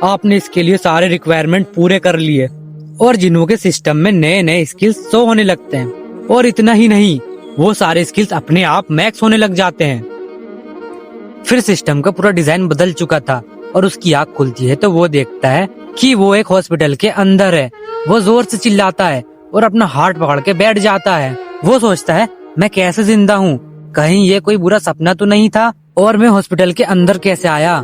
आपने इसके लिए सारे रिक्वायरमेंट पूरे कर लिए और जिन्हों के सिस्टम में नए नए स्किल्स शो होने लगते हैं। और इतना ही नहीं, वो सारे स्किल्स अपने आप मैक्स होने लग जाते हैं। फिर सिस्टम का पूरा डिजाइन बदल चुका था और उसकी आँख खुलती है तो वो देखता है कि वो एक हॉस्पिटल के अंदर है। वो जोर से चिल्लाता है और अपना हार्ट पकड़ के बैठ जाता है। वो सोचता है, मैं कैसे जिंदा हूँ? कहीं ये कोई बुरा सपना तो नहीं था? और मैं हॉस्पिटल के अंदर कैसे आया?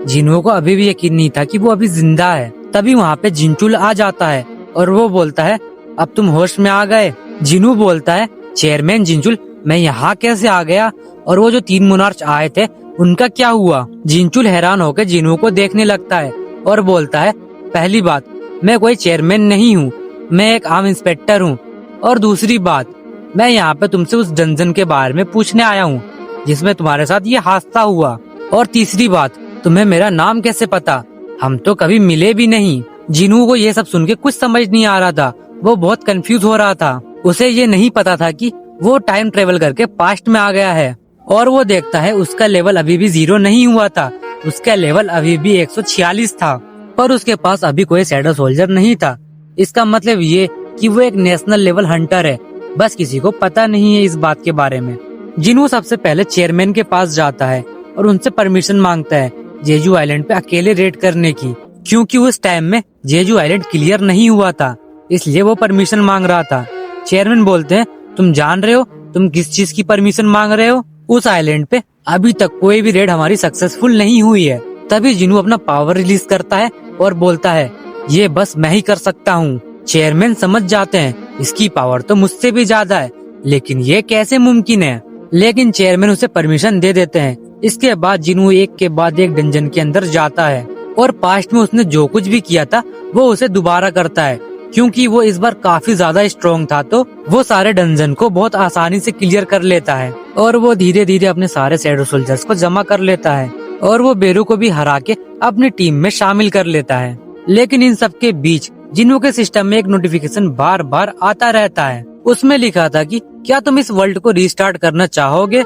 जिन्हों को अभी भी यकीन नहीं था कि वो अभी जिंदा है। तभी वहाँ पे जिनचुल आ जाता है और वो बोलता है, अब तुम होश में आ गए। जिन्हों बोलता है, चेयरमैन जिनचुल, मैं यहाँ कैसे आ गया? और वो जो 3 मोनार्च आए थे उनका क्या हुआ? जिनचुल हैरान होकर जिन्हों को देखने लगता है और बोलता है, पहली बात, मैं कोई चेयरमैन नहीं हूँ, मैं एक आम इंस्पेक्टर हूँ। और दूसरी बात, मैं यहाँ पे तुमसे उस डंजन के बारे में पूछने आया हूँ जिसमें तुम्हारे साथ ये हादसा हुआ। और तीसरी बात, तुम्हें मेरा नाम कैसे पता? हम तो कभी मिले भी नहीं। जिन्हों को ये सब सुन के कुछ समझ नहीं आ रहा था। वो बहुत कंफ्यूज हो रहा था। उसे ये नहीं पता था कि वो टाइम ट्रेवल करके पास्ट में आ गया है। और वो देखता है उसका लेवल अभी भी 0 नहीं हुआ था, उसका लेवल अभी भी 146 था। पर उसके पास अभी कोई शैडो सोल्जर नहीं था। इसका मतलब ये कि वो एक नेशनल लेवल हंटर है, बस किसी को पता नहीं है इस बात के बारे में। जिन्हों सबसे पहले चेयरमैन के पास जाता है और उनसे परमिशन मांगता है जेजू आइलैंड पे अकेले रेड करने की, क्योंकि उस टाइम में जेजू आइलैंड क्लियर नहीं हुआ था, इसलिए वो परमिशन मांग रहा था। चेयरमैन बोलते हैं, तुम जान रहे हो तुम किस चीज की परमिशन मांग रहे हो? उस आइलैंड पे अभी तक कोई भी रेड हमारी सक्सेसफुल नहीं हुई है। तभी जिन्हों अपना पावर रिलीज करता है और बोलता है, ये बस मैं ही कर सकता हूँ। चेयरमैन समझ जाते हैं, इसकी पावर तो मुझसे भी ज्यादा है, लेकिन ये कैसे मुमकिन है? लेकिन चेयरमैन उसे परमिशन दे देते हैं। इसके बाद जिन्हों एक के बाद एक डंजन के अंदर जाता है और पास्ट में उसने जो कुछ भी किया था वो उसे दोबारा करता है, क्योंकि वो इस बार काफी ज्यादा स्ट्रॉन्ग था। तो वो सारे डंजन को बहुत आसानी से क्लियर कर लेता है और वो धीरे धीरे अपने सारे शैडो सोल्जर्स को जमा कर लेता है और वो बेरू को भी हरा के अपनी टीम में शामिल कर लेता है। लेकिन इन सब के बीच जिन्हों के सिस्टम में एक नोटिफिकेशन बार बार आता रहता है। उसमें लिखा था कि क्या तुम इस वर्ल्ड को रीस्टार्ट करना चाहोगे?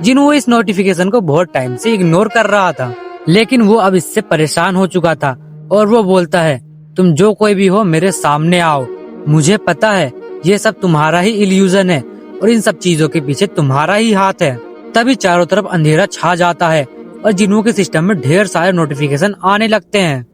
जिन्हों इस नोटिफिकेशन को बहुत टाइम से इग्नोर कर रहा था, लेकिन वो अब इससे परेशान हो चुका था और वो बोलता है, तुम जो कोई भी हो मेरे सामने आओ। मुझे पता है ये सब तुम्हारा ही इल्यूजन है और इन सब चीजों के पीछे तुम्हारा ही हाथ है। तभी चारों तरफ अंधेरा छा जाता है और जिन्हों के सिस्टम में ढेर सारे नोटिफिकेशन आने लगते हैं।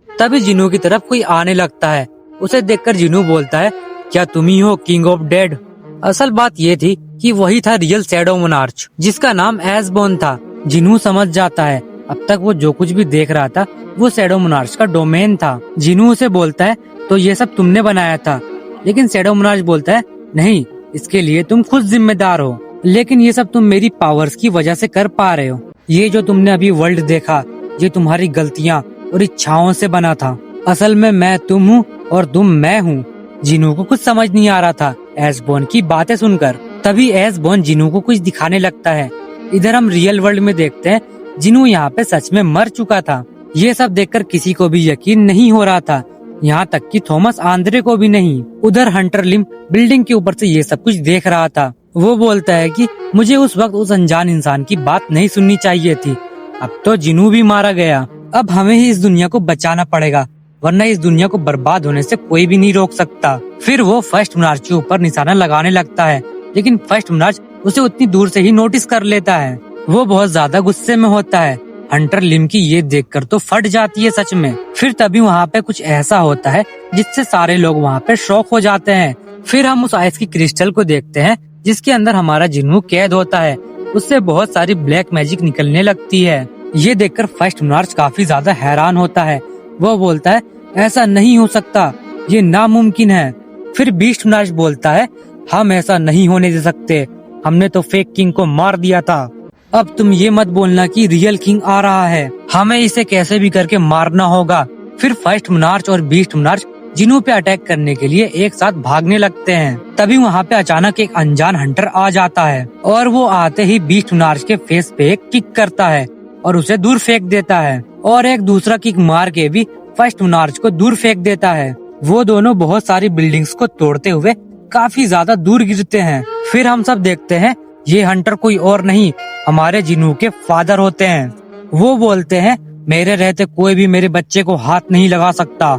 तभी जिन्हों की तरफ कोई आने लगता है। उसे देखकर जिन्हों बोलता है, क्या तुम ही हो किंग ऑफ डेड? असल बात ये थी कि वही था रियल शैडो मोनार्च, जिसका नाम एसबोर्न था। जिन्हों समझ जाता है अब तक वो जो कुछ भी देख रहा था वो शैडो मोनार्च का डोमेन था। जिन्हों उसे बोलता है, तो ये सब तुमने बनाया था? लेकिन शैडो मोनार्च बोलता है, नहीं, इसके लिए तुम खुद जिम्मेदार हो, लेकिन ये सब तुम मेरी पावर्स की वजह से कर पा रहे हो। ये जो तुमने अभी वर्ल्ड देखा, ये तुम्हारी गलतियाँ और इच्छाओं से बना था। असल में मैं तुम हूँ और तुम मैं हूँ। जिन्हों को कुछ समझ नहीं आ रहा था एसबोर्न की बातें सुनकर। तभी एसबोर्न जिन्हों को कुछ दिखाने लगता है। इधर हम रियल वर्ल्ड में देखते हैं जिन्हों यहाँ पे सच में मर चुका था। ये सब देखकर किसी को भी यकीन नहीं हो रहा था, यहाँ तक कि थॉमस आंद्रे को भी नहीं। उधर हंटर लिम बिल्डिंग के ऊपर से ये सब कुछ देख रहा था। वो बोलता है कि मुझे उस वक्त उस अनजान इंसान की बात नहीं सुननी चाहिए थी। अब तो जिन्हों भी मारा गया, अब हमें ही इस दुनिया को बचाना पड़ेगा, वरना इस दुनिया को बर्बाद होने से कोई भी नहीं रोक सकता। फिर वो फर्स्ट मोनार्च के ऊपर निशाना लगाने लगता है, लेकिन फर्स्ट मोनार्च उसे उतनी दूर से ही नोटिस कर लेता है। वो बहुत ज्यादा गुस्से में होता है। हंटर लिम की ये देखकर तो फट जाती है सच में। फिर तभी वहाँ पे कुछ ऐसा होता है जिससे सारे लोग वहाँ पे शॉक हो जाते हैं। फिर हम उस आइस की क्रिस्टल को देखते हैं जिसके अंदर हमारा जिन्हों कैद होता है। उससे बहुत सारी ब्लैक मैजिक निकलने लगती है। ये देखकर फर्स्ट मोनार्च काफी ज्यादा हैरान होता है। वो बोलता है, ऐसा नहीं हो सकता, ये नामुमकिन है। फिर बीस्ट मोनार्च बोलता है, हम ऐसा नहीं होने दे सकते, हमने तो फेक किंग को मार दिया था। अब तुम ये मत बोलना कि रियल किंग आ रहा है, हमें इसे कैसे भी करके मारना होगा। फिर फर्स्ट मोनार्च और बीस्ट मोनार्च जिन्हों पे अटैक करने के लिए एक साथ भागने लगते हैं। तभी वहाँ पे अचानक एक अनजान हंटर आ जाता है और वो आते ही बीस्ट मोनार्च के फेस पे एक किक करता है और उसे दूर फेंक देता है और एक दूसरा किक मार के भी फर्स्ट मोनार्च को दूर फेंक देता है। वो दोनों बहुत सारी बिल्डिंग्स को तोड़ते हुए काफी ज्यादा दूर गिरते हैं। फिर हम सब देखते हैं ये हंटर कोई और नहीं हमारे जिनू के फादर होते हैं। वो बोलते हैं मेरे रहते कोई भी मेरे बच्चे को हाथ नहीं लगा सकता।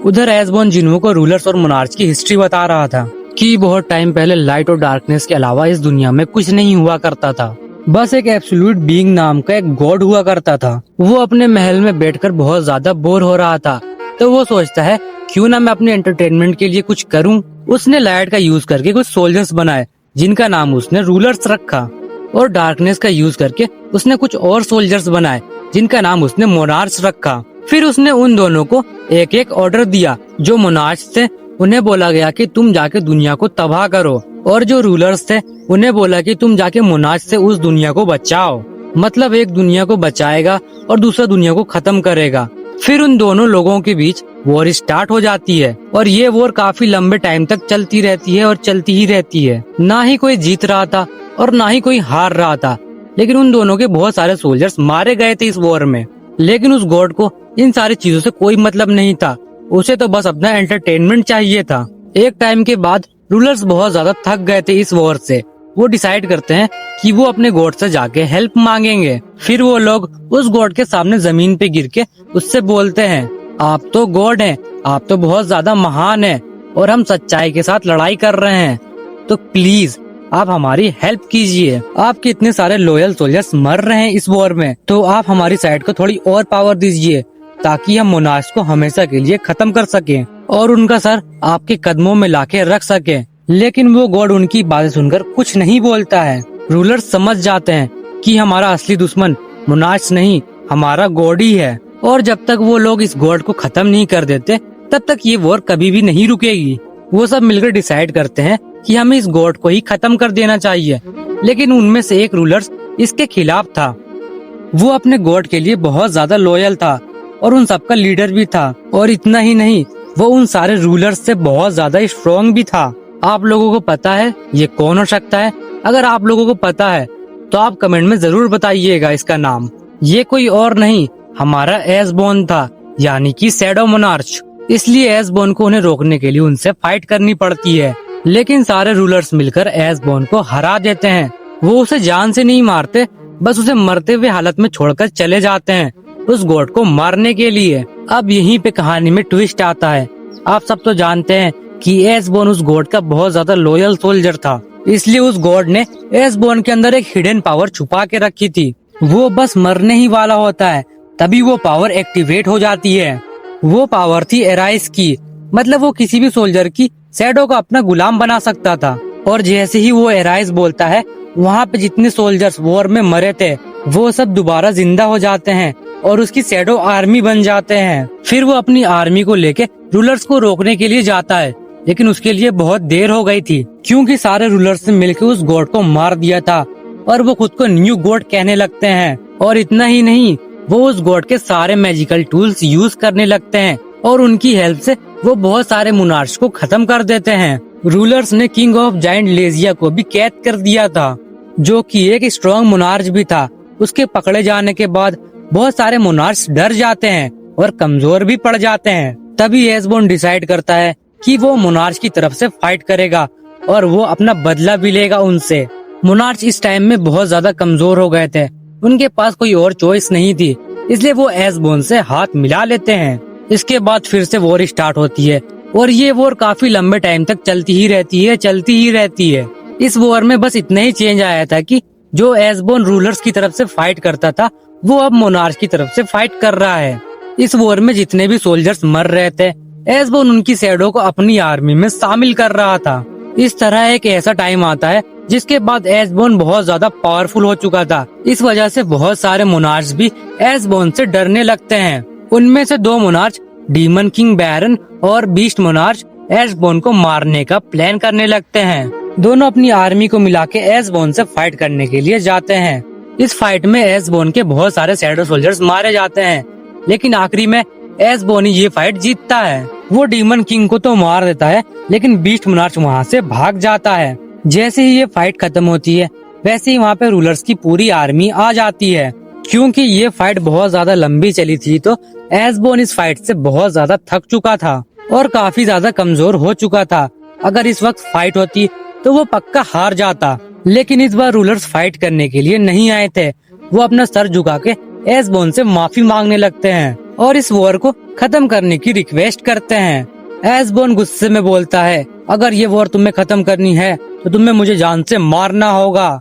उधर एसबोर्न जिनू को रूलर्स और मोनार्च की हिस्ट्री बता रहा था कि बहुत टाइम पहले लाइट और डार्कनेस के अलावा इस दुनिया में कुछ नहीं हुआ करता था। बस एक एब्सोल्यूट बीइंग नाम का एक गॉड हुआ करता था। वो अपने महल में बैठकर बहुत ज्यादा बोर हो रहा था, तो वो सोचता है क्यों ना मैं अपने एंटरटेनमेंट के लिए कुछ करूं। उसने लाइट का यूज करके कुछ सोल्जर्स बनाए जिनका नाम उसने रूलर्स रखा, और डार्कनेस का यूज करके उसने कुछ और सोल्जर्स बनाए जिनका नाम उसने मोनार्च रखा। फिर उसने उन दोनों को एक एक ऑर्डर दिया। जो मोनार्च थे उन्हें बोला गया कि तुम जाके दुनिया को तबाह करो, और जो रूलर्स थे उन्हें बोला कि तुम जाके मोनार्च से उस दुनिया को बचाओ। मतलब एक दुनिया को बचाएगा और दूसरा दुनिया को खत्म करेगा। फिर उन दोनों लोगों के बीच वॉर स्टार्ट हो जाती है, और ये वॉर काफी लंबे टाइम तक चलती रहती है और चलती ही रहती है। ना ही कोई जीत रहा था और ना ही कोई हार रहा था, लेकिन उन दोनों के बहुत सारे सोल्जर्स मारे गए थे इस वॉर में। लेकिन उस गॉड को इन सारी चीजों से कोई मतलब नहीं था, उसे तो बस अपना एंटरटेनमेंट चाहिए था। एक टाइम के बाद रूलर्स बहुत ज्यादा थक गए थे इस वॉर से। वो डिसाइड करते हैं कि वो अपने गॉड से जाके हेल्प मांगेंगे। फिर वो लोग उस गॉड के सामने जमीन पे गिर के उससे बोलते हैं आप तो गॉड हैं, आप तो बहुत ज्यादा महान हैं और हम सच्चाई के साथ लड़ाई कर रहे हैं, तो प्लीज आप हमारी हेल्प कीजिए। आपके इतने सारे लॉयल सोल्जर्स मर रहे हैं इस वॉर में, तो आप हमारी साइड को थोड़ी और पावर दीजिए ताकि हम मोनार्च को हमेशा के लिए खत्म कर सकें और उनका सर आपके कदमों में लाके रख सकें। लेकिन वो गॉड उनकी बातें सुनकर कुछ नहीं बोलता है। रूलर्स समझ जाते हैं कि हमारा असली दुश्मन मोनार्च नहीं हमारा गॉड ही है, और जब तक वो लोग इस गॉड को खत्म नहीं कर देते तब तक ये वॉर कभी भी नहीं रुकेगी। वो सब मिलकर डिसाइड करते हैं कि हमें इस गॉड को ही खत्म कर देना चाहिए। लेकिन उनमें से एक रूलर्स इसके खिलाफ था। वो अपने गॉड के लिए बहुत ज्यादा लॉयल था और उन सबका लीडर भी था, और इतना ही नहीं वो उन सारे रूलर्स से बहुत ज्यादा स्ट्रॉन्ग भी था। आप लोगों को पता है ये कौन हो सकता है? अगर आप लोगों को पता है तो आप कमेंट में जरूर बताइएगा इसका नाम। ये कोई और नहीं हमारा एसबोर्न था, यानी कि शैडो मोनार्च। इसलिए एसबोर्न को उन्हें रोकने के लिए उनसे फाइट करनी पड़ती है, लेकिन सारे रूलर्स मिलकर एसबोर्न को हरा देते हैं। वो उसे जान से नहीं मारते, बस उसे मरते हुए हालत में छोड़कर चले जाते हैं उस गॉड को मारने के लिए। अब यहीं पे कहानी में ट्विस्ट आता है। आप सब तो जानते हैं कि एसबोर्न उस गॉड का बहुत ज्यादा लॉयल सोल्जर था, इसलिए उस गॉड ने एसबोर्न के अंदर एक हिडन पावर छुपा के रखी थी। वो बस मरने ही वाला होता है तभी वो पावर एक्टिवेट हो जाती है। वो पावर थी एराइस की, मतलब वो किसी भी सोल्जर की शैडो को अपना गुलाम बना सकता था। और जैसे ही वो एराइस बोलता है, वहाँ पे जितने सोल्जर्स वॉर में मरे थे वो सब दोबारा जिंदा हो जाते हैं और उसकी शैडो आर्मी बन जाते हैं। फिर वो अपनी आर्मी को लेके रूलर्स को रोकने के लिए जाता है, लेकिन उसके लिए बहुत देर हो गई थी क्योंकि सारे रूलर्स ने मिलकर उस गॉड को मार दिया था और वो खुद को न्यू गॉड कहने लगते हैं। और इतना ही नहीं, वो उस गॉड के सारे मैजिकल टूल्स यूज करने लगते हैं और उनकी हेल्प से वो बहुत सारे मोनार्च को खत्म कर देते हैं। रूलर्स ने किंग ऑफ जायंट लेजिया को भी कैद कर दिया था, जो कि एक स्ट्रॉन्ग मोनार्च भी था। उसके पकड़े जाने के बाद बहुत सारे मोनार्च डर जाते हैं और कमजोर भी पड़ जाते हैं। तभी एसबोर्न डिसाइड करता है कि वो मोनार्च की तरफ से फाइट करेगा और वो अपना बदला भी लेगा उनसे। मोनार्च इस टाइम में बहुत ज्यादा कमजोर हो गए थे, उनके पास कोई और चॉइस नहीं थी, इसलिए वो एसबोर्न से हाथ मिला लेते हैं। इसके बाद फिर से वॉर स्टार्ट होती है और ये वॉर काफी लंबे टाइम तक चलती ही रहती है। इस वॉर में बस इतना ही चेंज आया था कि जो एसबोर्न रूलर्स की तरफ से फाइट करता था वो अब मोनार्च की तरफ से फाइट कर रहा है। इस वॉर में जितने भी सोल्जर्स मर रहे थे, एसबोर्न उनकी शैडो को अपनी आर्मी में शामिल कर रहा था। इस तरह एक ऐसा टाइम आता है जिसके बाद एसबोर्न बहुत ज्यादा पावरफुल हो चुका था। इस वजह से बहुत सारे मोनार्च भी एसबोर्न से डरने लगते हैं। उनमें से 2 मोनार्च, डीमन किंग बैरन और बीस्ट मोनार्च, एसबोर्न को मारने का प्लान करने लगते हैं। दोनों अपनी आर्मी को मिला के एसबोर्न से फाइट करने के लिए जाते हैं। इस फाइट में एसबोर्न के बहुत सारे शैडो सोल्जर्स मारे जाते हैं, लेकिन आखिरी में एसबोर्न ही ये फाइट जीतता है। वो डीमन किंग को तो मार देता है, लेकिन बीस्ट मोनार्च वहाँ से भाग जाता है। जैसे ही ये फाइट खत्म होती है, वैसे ही वहाँ पे रूलर्स की पूरी आर्मी आ जाती है। क्योंकि ये फाइट बहुत ज्यादा लंबी चली थी, तो एसबोन इस फाइट से बहुत ज्यादा थक चुका था और काफी ज्यादा कमजोर हो चुका था। अगर इस वक्त फाइट होती तो वो पक्का हार जाता, लेकिन इस बार रूलर्स फाइट करने के लिए नहीं आए थे। वो अपना सर झुका के एसबोन से माफी मांगने लगते हैं और इस वॉर को खत्म करने की रिक्वेस्ट करते हैं। एसबोन गुस्से में बोलता है, अगर ये वॉर तुम्हें खत्म करनी है तो तुम्हें मुझे जान से मारना होगा।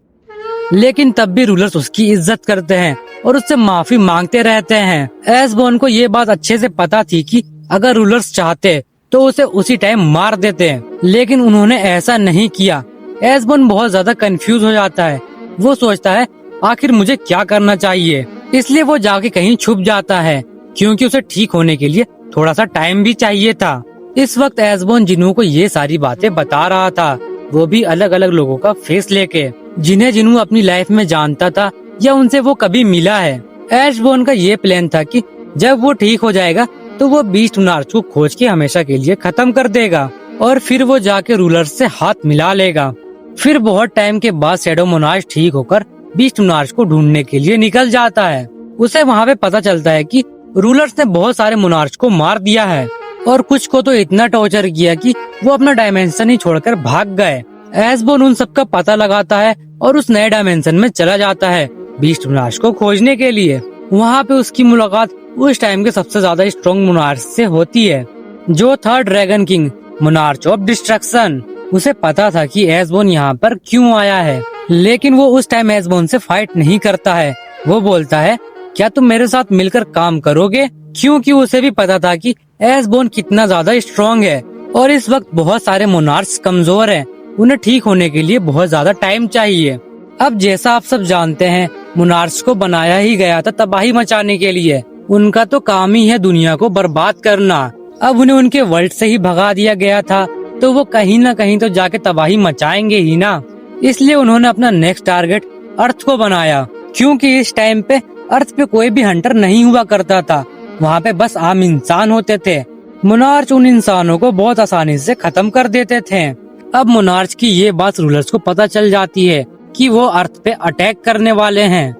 लेकिन तब भी रूलर्स उसकी इज्जत करते हैं और उससे माफी मांगते रहते हैं। एसबोन को ये बात अच्छे से पता थी कि अगर रूलर्स चाहते तो उसे उसी टाइम मार देते हैं, लेकिन उन्होंने ऐसा नहीं किया। एसबोन बहुत ज्यादा कंफ्यूज हो जाता है। वो सोचता है आखिर मुझे क्या करना चाहिए, इसलिए वो जाके कहीं छुप जाता है, क्योंकि उसे ठीक होने के लिए थोड़ा सा टाइम भी चाहिए था। इस वक्त एसबोन जिनू को ये सारी बातें बता रहा था, वो भी अलग अलग लोगों का फेस लेके, जिन्हें जिनू अपनी लाइफ में जानता था या उनसे वो कभी मिला है। एसबोन का ये प्लान था कि जब वो ठीक हो जाएगा तो वो बीस्ट मोनार्च को खोज के हमेशा के लिए खत्म कर देगा और फिर वो जाके रूलर्स से हाथ मिला लेगा। फिर बहुत टाइम के बाद शैडो मोनार्च ठीक होकर बीस्ट मोनार्च को ढूंढने के लिए निकल जाता है। उसे वहाँ पे पता चलता है कि रूलर्स ने बहुत सारे मोनार्च को मार दिया है और कुछ को तो इतना टॉर्चर किया कि वो अपना डायमेंशन ही छोड़कर भाग गए। एसबोन उन सबका पता लगाता है और उस नए डायमेंशन में चला जाता है बीस्ट मोनार्च को खोजने के लिए। वहाँ पे उसकी मुलाकात उस टाइम के सबसे ज्यादा स्ट्रॉन्ग मोनार्च से होती है, जो था dragon king monarch of destruction. उसे पता था कि एसबोन यहाँ पर क्यों आया है, लेकिन वो उस टाइम एसबोन से फाइट नहीं करता है। वो बोलता है, क्या तुम मेरे साथ मिलकर काम करोगे? क्योंकि उसे भी पता था कि एसबोन कितना ज्यादा स्ट्रॉन्ग है और इस वक्त बहुत सारे मोनार्च कमजोर हैं। उन्हें ठीक होने के लिए बहुत ज्यादा टाइम चाहिए। अब जैसा आप सब जानते हैं, मोनार्च को बनाया ही गया था तबाही मचाने के लिए। उनका तो काम ही है दुनिया को बर्बाद करना। अब उन्हें उनके वर्ल्ड से ही भगा दिया गया था, तो वो कहीं न कहीं तो जाके तबाही मचाएंगे ही ना। इसलिए उन्होंने अपना नेक्स्ट टारगेट अर्थ को बनाया, क्योंकि इस टाइम पे अर्थ पे कोई भी हंटर नहीं हुआ करता था। वहाँ पे बस आम इंसान होते थे। मोनार्च उन इंसानों को बहुत आसानी से खत्म कर देते थे। अब मोनार्च की ये बात रूलर्स को पता चल जाती है कि वो अर्थ पे अटैक करने वाले हैं।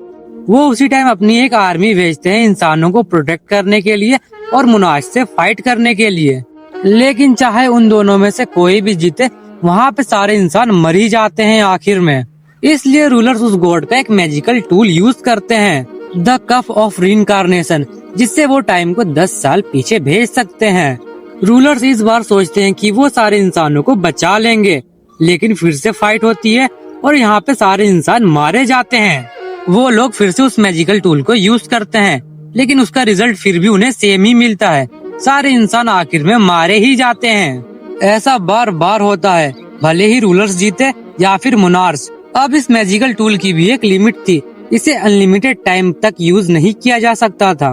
वो उसी टाइम अपनी एक आर्मी भेजते हैं इंसानों को प्रोटेक्ट करने के लिए और मोनार्च से फाइट करने के लिए। लेकिन चाहे उन दोनों में से कोई भी जीते, वहाँ पे सारे इंसान मर ही जाते हैं आखिर में। इसलिए रूलर्स उस गॉड का एक मैजिकल टूल यूज करते हैं, द कप ऑफ रीइंकार्नेशन, जिससे वो टाइम को 10 साल पीछे भेज सकते हैं। रूलर्स इस बार सोचते हैं कि वो सारे इंसानों को बचा लेंगे, लेकिन फिर से फाइट होती है और यहाँ पे सारे इंसान मारे जाते हैं। वो लोग फिर से उस मैजिकल टूल को यूज करते हैं, लेकिन उसका रिजल्ट फिर भी उन्हें सेम ही मिलता है। सारे इंसान आखिर में मारे ही जाते हैं। ऐसा बार बार होता है, भले ही रूलर्स जीते या फिर मोनार्च। अब इस मैजिकल टूल की भी एक लिमिट थी, इसे अनलिमिटेड टाइम तक यूज नहीं किया जा सकता था।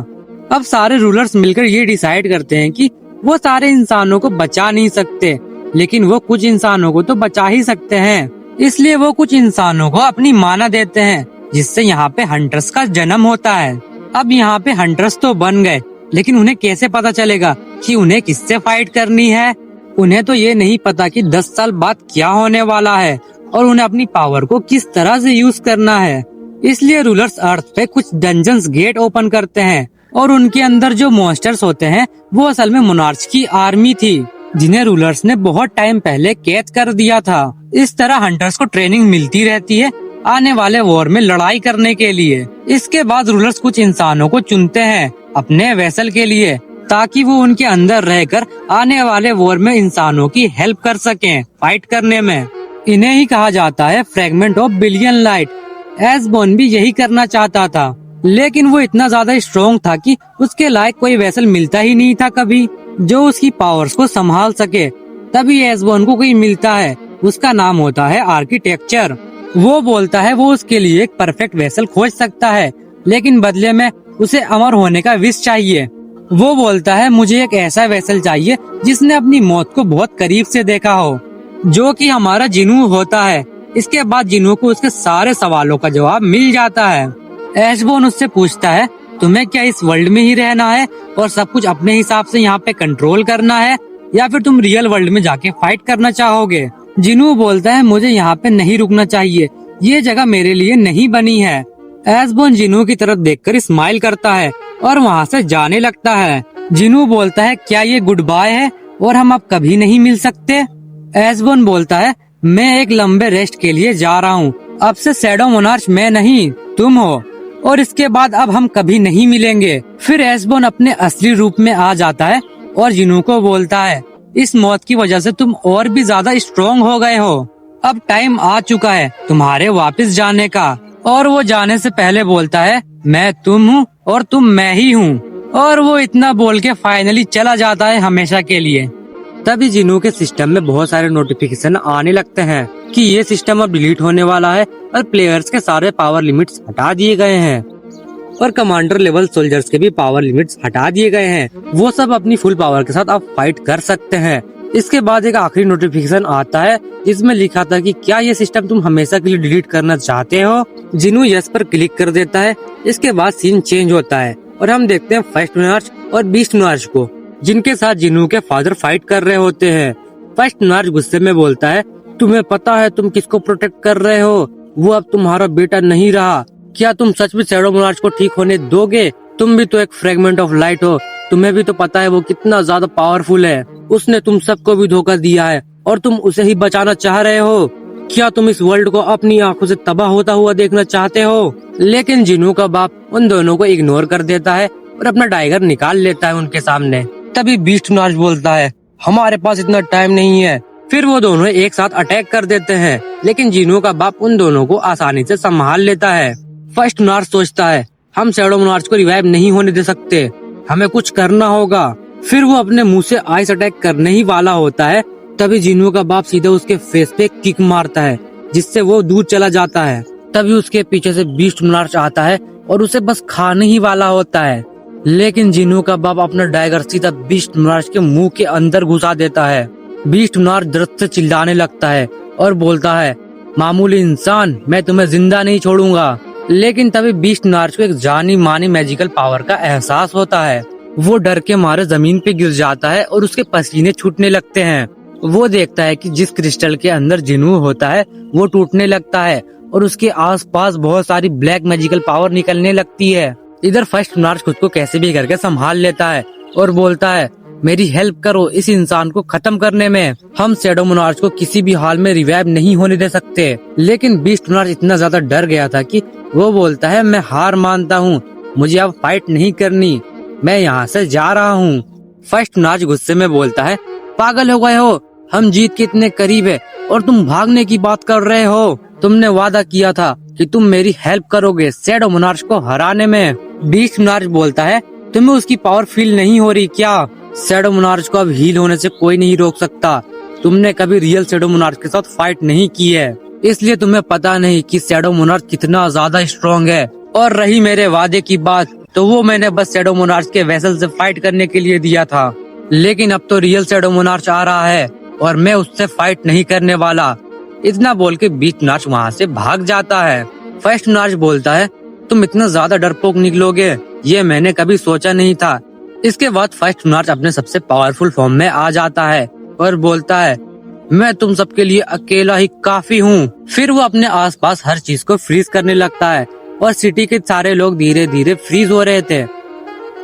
अब सारे रूलर्स मिलकर ये डिसाइड करते हैं कि वो सारे इंसानों को बचा नहीं सकते, लेकिन वो कुछ इंसानों को तो बचा ही सकते हैं। इसलिए वो कुछ इंसानों को अपनी माना देते हैं, जिससे यहाँ पे हंटर्स का जन्म होता है। अब यहाँ पे हंटर्स तो बन गए, लेकिन उन्हें कैसे पता चलेगा कि उन्हें किससे फाइट करनी है? उन्हें तो ये नहीं पता कि 10 साल बाद क्या होने वाला है और उन्हें अपनी पावर को किस तरह से यूज करना है। इसलिए रूलर्स अर्थ पे कुछ डंजन्स गेट ओपन करते हैं और उनके अंदर जो मॉन्स्टर्स होते हैं वो असल में मोनार्च की आर्मी थी, जिन्हें रूलर्स ने बहुत टाइम पहले कैद कर दिया था। इस तरह हंटर्स को ट्रेनिंग मिलती रहती है आने वाले वॉर में लड़ाई करने के लिए। इसके बाद रूलर्स कुछ इंसानों को चुनते हैं अपने वेसल के लिए, ताकि वो उनके अंदर रहकर आने वाले वॉर में इंसानों की हेल्प कर सकें फाइट करने में। इन्हें ही कहा जाता है फ्रेगमेंट ऑफ बिलियन लाइट। एसबोन भी यही करना चाहता था, लेकिन वो इतना ज्यादा स्ट्रॉन्ग था कि उसके लायक कोई वेसल मिलता ही नहीं था कभी जो उसकी पावर्स को संभाल सके। तभी एसबोन को कोई मिलता है, उसका नाम होता है आर्किटेक्चर। वो बोलता है वो उसके लिए एक परफेक्ट वेसल खोज सकता है, लेकिन बदले में उसे अमर होने का विश चाहिए। वो बोलता है मुझे एक ऐसा वेसल चाहिए जिसने अपनी मौत को बहुत करीब से देखा हो, जो कि हमारा जिनू होता है। इसके बाद जिनू को उसके सारे सवालों का जवाब मिल जाता है। एसबोन उससे पूछता है तुम्हें क्या इस वर्ल्ड में ही रहना है और सब कुछ अपने हिसाब से यहाँ पे कंट्रोल करना है, या फिर तुम रियल वर्ल्ड में जाके फाइट करना चाहोगे? जिनू बोलता है मुझे यहाँ पे नहीं रुकना चाहिए, ये जगह मेरे लिए नहीं बनी है। एसबोन जिनू की तरफ देखकर स्माइल करता है और वहाँ से जाने लगता है। जिनू बोलता है, क्या ये गुड बाय है और हम अब कभी नहीं मिल सकते? एसबोन बोलता है, मैं एक लंबे रेस्ट के लिए जा रहा हूँ। अब से शैडो मोनार्च मैं नहीं, तुम हो, और इसके बाद अब हम कभी नहीं मिलेंगे। फिर एसबोन अपने असली रूप में आ जाता है और जिनू को बोलता है, इस मौत की वजह से तुम और भी ज्यादा स्ट्रॉन्ग हो गए हो। अब टाइम आ चुका है तुम्हारे वापस जाने का। और वो जाने से पहले बोलता है, मैं तुम हूँ और तुम मैं ही हूँ। और वो इतना बोल के फाइनली चला जाता है हमेशा के लिए। तभी जिनू के सिस्टम में बहुत सारे नोटिफिकेशन आने लगते हैं कि ये सिस्टम अब डिलीट होने वाला है और प्लेयर्स के सारे पावर लिमिट्स हटा दिए गए हैं और कमांडर लेवल सोल्जर्स के भी पावर लिमिट्स हटा दिए गए हैं। वो सब अपनी फुल पावर के साथ अब फाइट कर सकते हैं। इसके बाद एक आखिरी नोटिफिकेशन आता है जिसमें लिखा था कि क्या ये सिस्टम तुम हमेशा के लिए डिलीट करना चाहते हो? जिनू यस पर क्लिक कर देता है। इसके बाद सीन चेंज होता है और हम देखते हैं फर्स्ट मोनार्च और बीस्ट मोनार्च को, जिनके साथ जिनू के फादर फाइट कर रहे होते हैं। फर्स्ट मोनार्च गुस्से में बोलता है, तुम्हें पता है तुम किसको प्रोटेक्ट कर रहे हो? वो अब तुम्हारा बेटा नहीं रहा। क्या तुम सच में शैडो मोनार्च को ठीक होने दोगे? तुम भी तो एक फ्रेगमेंट ऑफ लाइट हो। तुम्हें भी तो पता है वो कितना ज्यादा पावरफुल है। उसने तुम सबको भी धोखा दिया है और तुम उसे ही बचाना चाह रहे हो। क्या तुम इस वर्ल्ड को अपनी आंखों से तबाह होता हुआ देखना चाहते हो? लेकिन जिनू का बाप उन दोनों को इग्नोर कर देता है और अपना डाइगर निकाल लेता है उनके सामने। तभी बीस्ट मोनार्च बोलता है, हमारे पास इतना टाइम नहीं है। फिर वो दोनों एक साथ अटैक कर देते हैं, लेकिन जिनू का बाप उन दोनों को आसानी से संभाल लेता है। फर्स्ट मोनार्च सोचता है, हम शैडो मोनार्च को रिवाइव नहीं होने दे सकते, हमें कुछ करना होगा। फिर वो अपने मुंह से आइस अटैक करने ही वाला होता है, तभी जिनू का बाप सीधे उसके फेस पे किक मारता है, जिससे वो दूर चला जाता है। तभी उसके पीछे से बीस्ट मोनार्च आता है और उसे बस खाने ही वाला होता है, लेकिन जिनू का बाप अपना डाइगर सीधा बीस्ट मोनार्च के मुंह के अंदर घुसा देता है। बीस्ट मोनार्च दर्द से चिल्लाने लगता है और बोलता है, मामूली इंसान, मैं तुम्हें जिंदा नहीं छोड़ूंगा। लेकिन तभी बीस्ट मोनार्च को एक जानी मानी मैजिकल पावर का एहसास होता है। वो डर के मारे जमीन पे गिर जाता है और उसके पसीने छूटने लगते हैं। वो देखता है कि जिस क्रिस्टल के अंदर जिनू होता है वो टूटने लगता है और उसके आसपास बहुत सारी ब्लैक मैजिकल पावर निकलने लगती है। इधर फर्स्ट मोनार्च खुद को कैसे भी करके संभाल लेता है और बोलता है, मेरी हेल्प करो इस इंसान को खत्म करने में। हम शैडो मोनार्च को किसी भी हाल में रिवाइव नहीं होने दे सकते। लेकिन बीस्ट मोनार्च इतना ज्यादा डर गया था कि वो बोलता है, मैं हार मानता हूँ, मुझे अब फाइट नहीं करनी, मैं यहाँ से जा रहा हूँ। फर्स्ट मोनार्च गुस्से में बोलता है, पागल हो गए हो, हम जीत के इतने करीब है और तुम भागने की बात कर रहे हो। तुमने वादा किया था कि तुम मेरी हेल्प करोगे शैडो मोनार्च को हराने में। बीस्ट मोनार्च बोलता है, तुम्हें उसकी पावर फील नहीं हो रही क्या? शैडो मोनार्च को अब हील होने से कोई नहीं रोक सकता। तुमने कभी रियल शैडो मोनार्च के साथ फाइट नहीं की है, इसलिए तुम्हें पता नहीं कि शैडो मोनार्च कितना ज्यादा स्ट्रॉन्ग है। और रही मेरे वादे की बात, तो वो मैंने बस शैडो मोनार्च के वेसल से फाइट करने के लिए दिया था, लेकिन अब तो रियल शैडो मोनार्च आ रहा है और मैं उससे फाइट नहीं करने वाला। इतना बोल के बीस्ट मोनार्च वहाँ से भाग जाता है। फर्स्ट मोनार्च बोलता है, तुम इतना ज्यादा डरपोक निकलोगे, ये मैंने कभी सोचा नहीं था। इसके बाद फर्स्ट मोनार्च अपने सबसे पावरफुल फॉर्म में आ जाता है और बोलता है, मैं तुम सबके लिए अकेला ही काफी हूँ। फिर वो अपने आसपास हर चीज को फ्रीज करने लगता है और सिटी के सारे लोग धीरे धीरे फ्रीज हो रहे थे।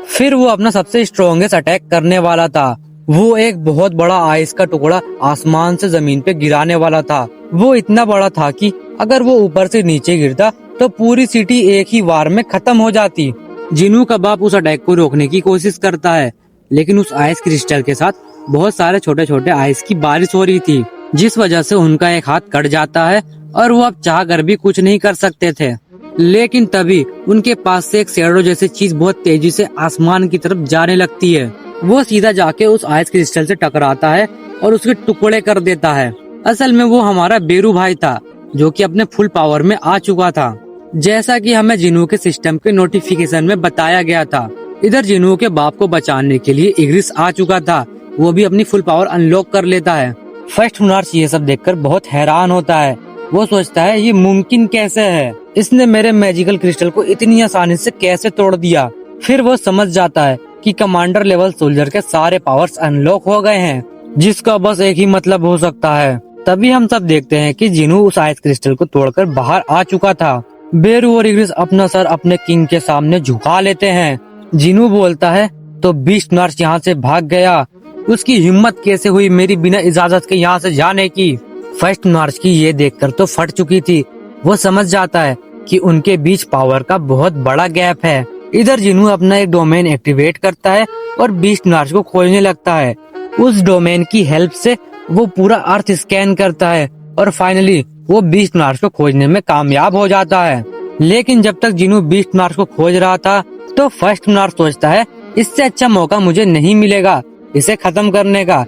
फिर वो अपना सबसे स्ट्रॉन्गेस्ट अटैक करने वाला था। वो एक बहुत बड़ा आइस का टुकड़ा आसमान से जमीन पे गिराने वाला था। वो इतना बड़ा था कि अगर वो ऊपर से नीचे गिरता तो पूरी सिटी एक ही वार में खत्म हो जाती। जिनू का बाप उस अटैक को रोकने की कोशिश करता है, लेकिन उस आइस क्रिस्टल के साथ बहुत सारे छोटे छोटे आइस की बारिश हो रही थी, जिस वजह से उनका एक हाथ कट जाता है और वो अब चाह कर भी कुछ नहीं कर सकते थे। लेकिन तभी उनके पास से एक शैडो जैसी चीज बहुत तेजी से आसमान की तरफ जाने लगती है। वो सीधा जाके उस आइस क्रिस्टल से टकराता है और उसके टुकड़े कर देता है। असल में वो हमारा बेरू भाई था, जो कि अपने फुल पावर में आ चुका था, जैसा कि हमें जिनू के सिस्टम के नोटिफिकेशन में बताया गया था। इधर जिनू के बाप को बचाने के लिए इग्रिस आ चुका था, वो भी अपनी फुल पावर अनलॉक कर लेता है। फर्स्ट मोनार्च ये सब देखकर बहुत हैरान होता है। वो सोचता है, ये मुमकिन कैसे है, इसने मेरे मैजिकल क्रिस्टल को इतनी आसानी से कैसे तोड़ दिया। फिर वो समझ जाता है कि कमांडर लेवल सोल्जर के सारे पावर्स अनलॉक हो गए हैं, जिसका बस एक ही मतलब हो सकता है। तभी हम सब देखते हैं कि जिनू उस आइस क्रिस्टल को तोड़कर बाहर आ चुका था बेरू और इग्रिस अपना सर अपने किंग के सामने झुका लेते हैं। जिनू बोलता है, तो बीस्ट नर्स यहाँ से भाग गया, उसकी हिम्मत कैसे हुई मेरी बिना इजाजत के यहाँ से जाने की। फर्स्ट नर्स की ये देखकर तो फट चुकी थी। वो समझ जाता है कि उनके बीच पावर का बहुत बड़ा गैप है। इधर जिनू अपना एक डोमेन एक्टिवेट करता है और बीस्ट नर्स को खोजने लगता है। उस डोमेन की हेल्प से वो पूरा अर्थ स्कैन करता है और फाइनली वो बीस्ट नर्स को खोजने में कामयाब हो जाता है। लेकिन जब तक जिनू बीस्ट नर्स को खोज रहा था तो फर्स्ट नर्स सोचता है, इससे अच्छा मौका मुझे नहीं मिलेगा इसे खत्म करने का,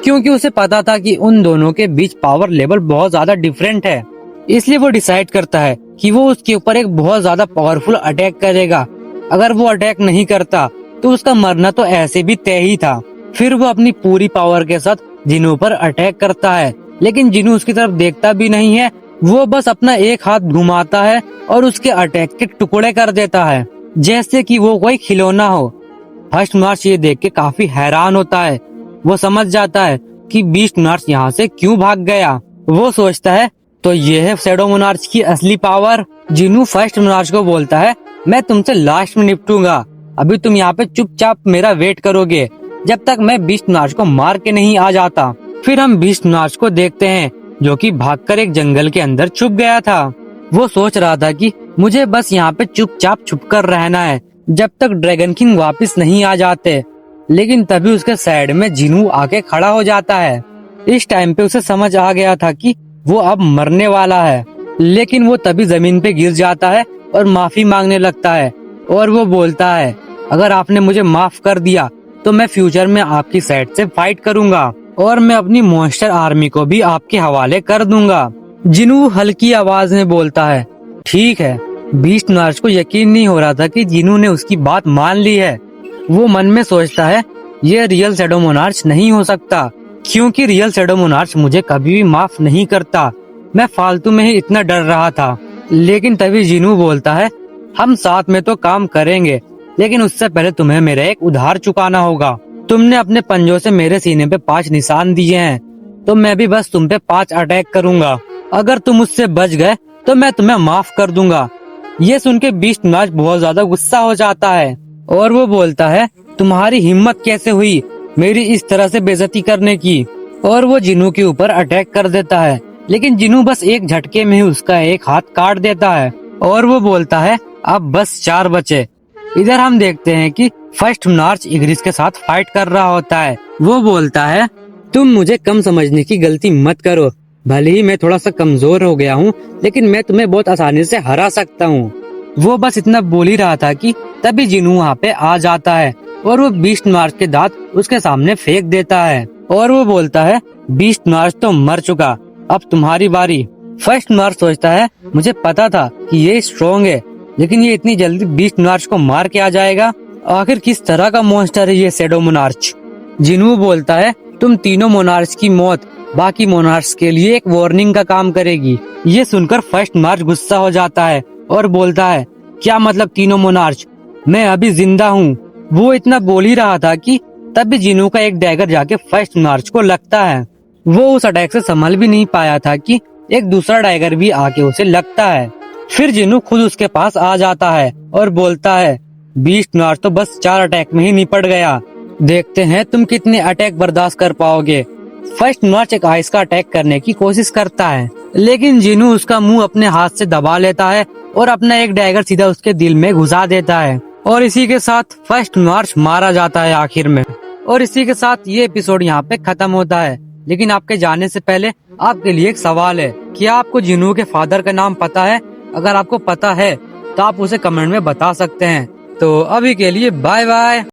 क्योंकि उसे पता था कि उन दोनों के बीच पावर लेवल बहुत ज्यादा डिफरेंट है। इसलिए वो डिसाइड करता है कि वो उसके ऊपर एक बहुत ज्यादा पावरफुल अटैक करेगा। अगर वो अटैक नहीं करता तो उसका मरना तो ऐसे भी तय ही था। फिर वो अपनी पूरी पावर के साथ जिनू पर अटैक करता है, लेकिन जिनू उसकी तरफ देखता भी नहीं है। वो बस अपना एक हाथ घुमाता है और उसके अटैक के टुकड़े कर देता है, जैसे कि वो कोई खिलौना हो। फर्स्ट नर्स ये देख के काफी हैरान होता है। वो समझ जाता है कि बीस्ट नर्स यहाँ से क्यों भाग गया। वो सोचता है, तो ये है शैडो मोनार्च की असली पावर। जिनू फर्स्ट मोनार्च को बोलता है, मैं तुमसे लास्ट में निपटूंगा, अभी तुम यहाँ पे चुपचाप मेरा वेट करोगे जब तक मैं बीस्ट मोनार्च को मार के नहीं आ जाता। फिर हम बीस्ट मोनार्च को देखते हैं जो कि भागकर एक जंगल के अंदर छुप गया था। वो सोच रहा था कि मुझे बस यहाँ पे चुपचाप छुपकर रहना है जब तक ड्रैगन किंग वापस नहीं आ जाते। लेकिन तभी उसके साइड में जिनू आके खड़ा हो जाता है। इस टाइम पे उसे समझ आ गया था कि वो अब मरने वाला है, लेकिन वो तभी जमीन पे गिर जाता है और माफी मांगने लगता है। और वो बोलता है, अगर आपने मुझे माफ कर दिया तो मैं फ्यूचर में आपकी साइड से फाइट करूंगा और मैं अपनी मॉन्स्टर आर्मी को भी आपके हवाले कर दूंगा। जिनू हल्की आवाज में बोलता है, ठीक है। बीस्ट नर्स को यकीन नहीं हो रहा था कि जिनू ने उसकी बात मान ली है। वो मन में सोचता है, ये रियल शैडो मोनार्च नहीं हो सकता, क्योंकि रियल शैडो मोनार्च मुझे कभी भी माफ नहीं करता। मैं फालतू में ही इतना डर रहा था। लेकिन तभी जिनू बोलता है, हम साथ में तो काम करेंगे, लेकिन उससे पहले तुम्हें मेरा एक उधार चुकाना होगा। तुमने अपने पंजों से मेरे सीने पे 5 निशान दिए हैं, तो मैं भी बस तुम पे 5 अटैक करूंगा। अगर तुम उससे बच गए तो मैं तुम्हें माफ कर दूंगा। ये सुन के बीस्ट नर्स बहुत ज्यादा गुस्सा हो जाता है और वो बोलता है, तुम्हारी हिम्मत कैसे हुई मेरी इस तरह से बेइज्जती करने की। और वो जिनू के ऊपर अटैक कर देता है, लेकिन जिनू बस एक झटके में ही उसका एक हाथ काट देता है और वो बोलता है, अब बस 4 बचे। इधर हम देखते हैं कि फर्स्ट नर्स इग्रिस के साथ फाइट कर रहा होता है। वो बोलता है, तुम मुझे कम समझने की गलती मत करो। भले ही मैं थोड़ा सा कमजोर हो गया हूँ, लेकिन मैं तुम्हें बहुत आसानी से हरा सकता हूँ। वो बस इतना बोल ही रहा था कि तभी जिनू वहाँ पे आ जाता है और वो बीस्ट नर्स के दांत उसके सामने फेंक देता है और वो बोलता है, बीस्ट नर्स तो मर चुका, अब तुम्हारी बारी। फर्स्ट नर्स सोचता है, मुझे पता था कि ये स्ट्रॉन्ग है, लेकिन ये इतनी जल्दी बीस्ट नर्स को मार के आ जाएगा। आखिर किस तरह का मॉन्स्टर है ये शैडो मोनार्च। जिनू बोलता है, तुम तीनों मोनार्च की मौत बाकी मोनार्च के लिए एक वार्निंग का काम करेगी। ये सुनकर फर्स्ट नर्स गुस्सा हो जाता है और बोलता है, क्या मतलब तीनों मोनार्च, मैं अभी जिंदा हूँ। वो इतना बोल ही रहा था कि तभी जिनू का एक डैगर जाके फर्स्ट नर्स को लगता है। वो उस अटैक से संभल भी नहीं पाया था कि एक दूसरा डैगर भी आके उसे लगता है। फिर जिनू खुद उसके पास आ जाता है और बोलता है, बीस्ट नर्स तो बस 4 अटैक में ही निपट गया, देखते हैं तुम कितने अटैक बर्दाश्त कर पाओगे। फर्स्ट नर्स एक आइस का अटैक करने की कोशिश करता है, लेकिन जिनू उसका मुंह अपने हाथ से दबा लेता है और अपना एक डैगर सीधा उसके दिल में घुसा देता है और इसी के साथ फर्स्ट नर्स मारा जाता है आखिर में। और इसी के साथ ये एपिसोड यहाँ पे खत्म होता है। लेकिन आपके जाने से पहले आपके लिए एक सवाल है, क्या आपको जिनू के फादर का नाम पता है? अगर आपको पता है तो आप उसे कमेंट में बता सकते हैं। तो अभी के लिए बाय बाय।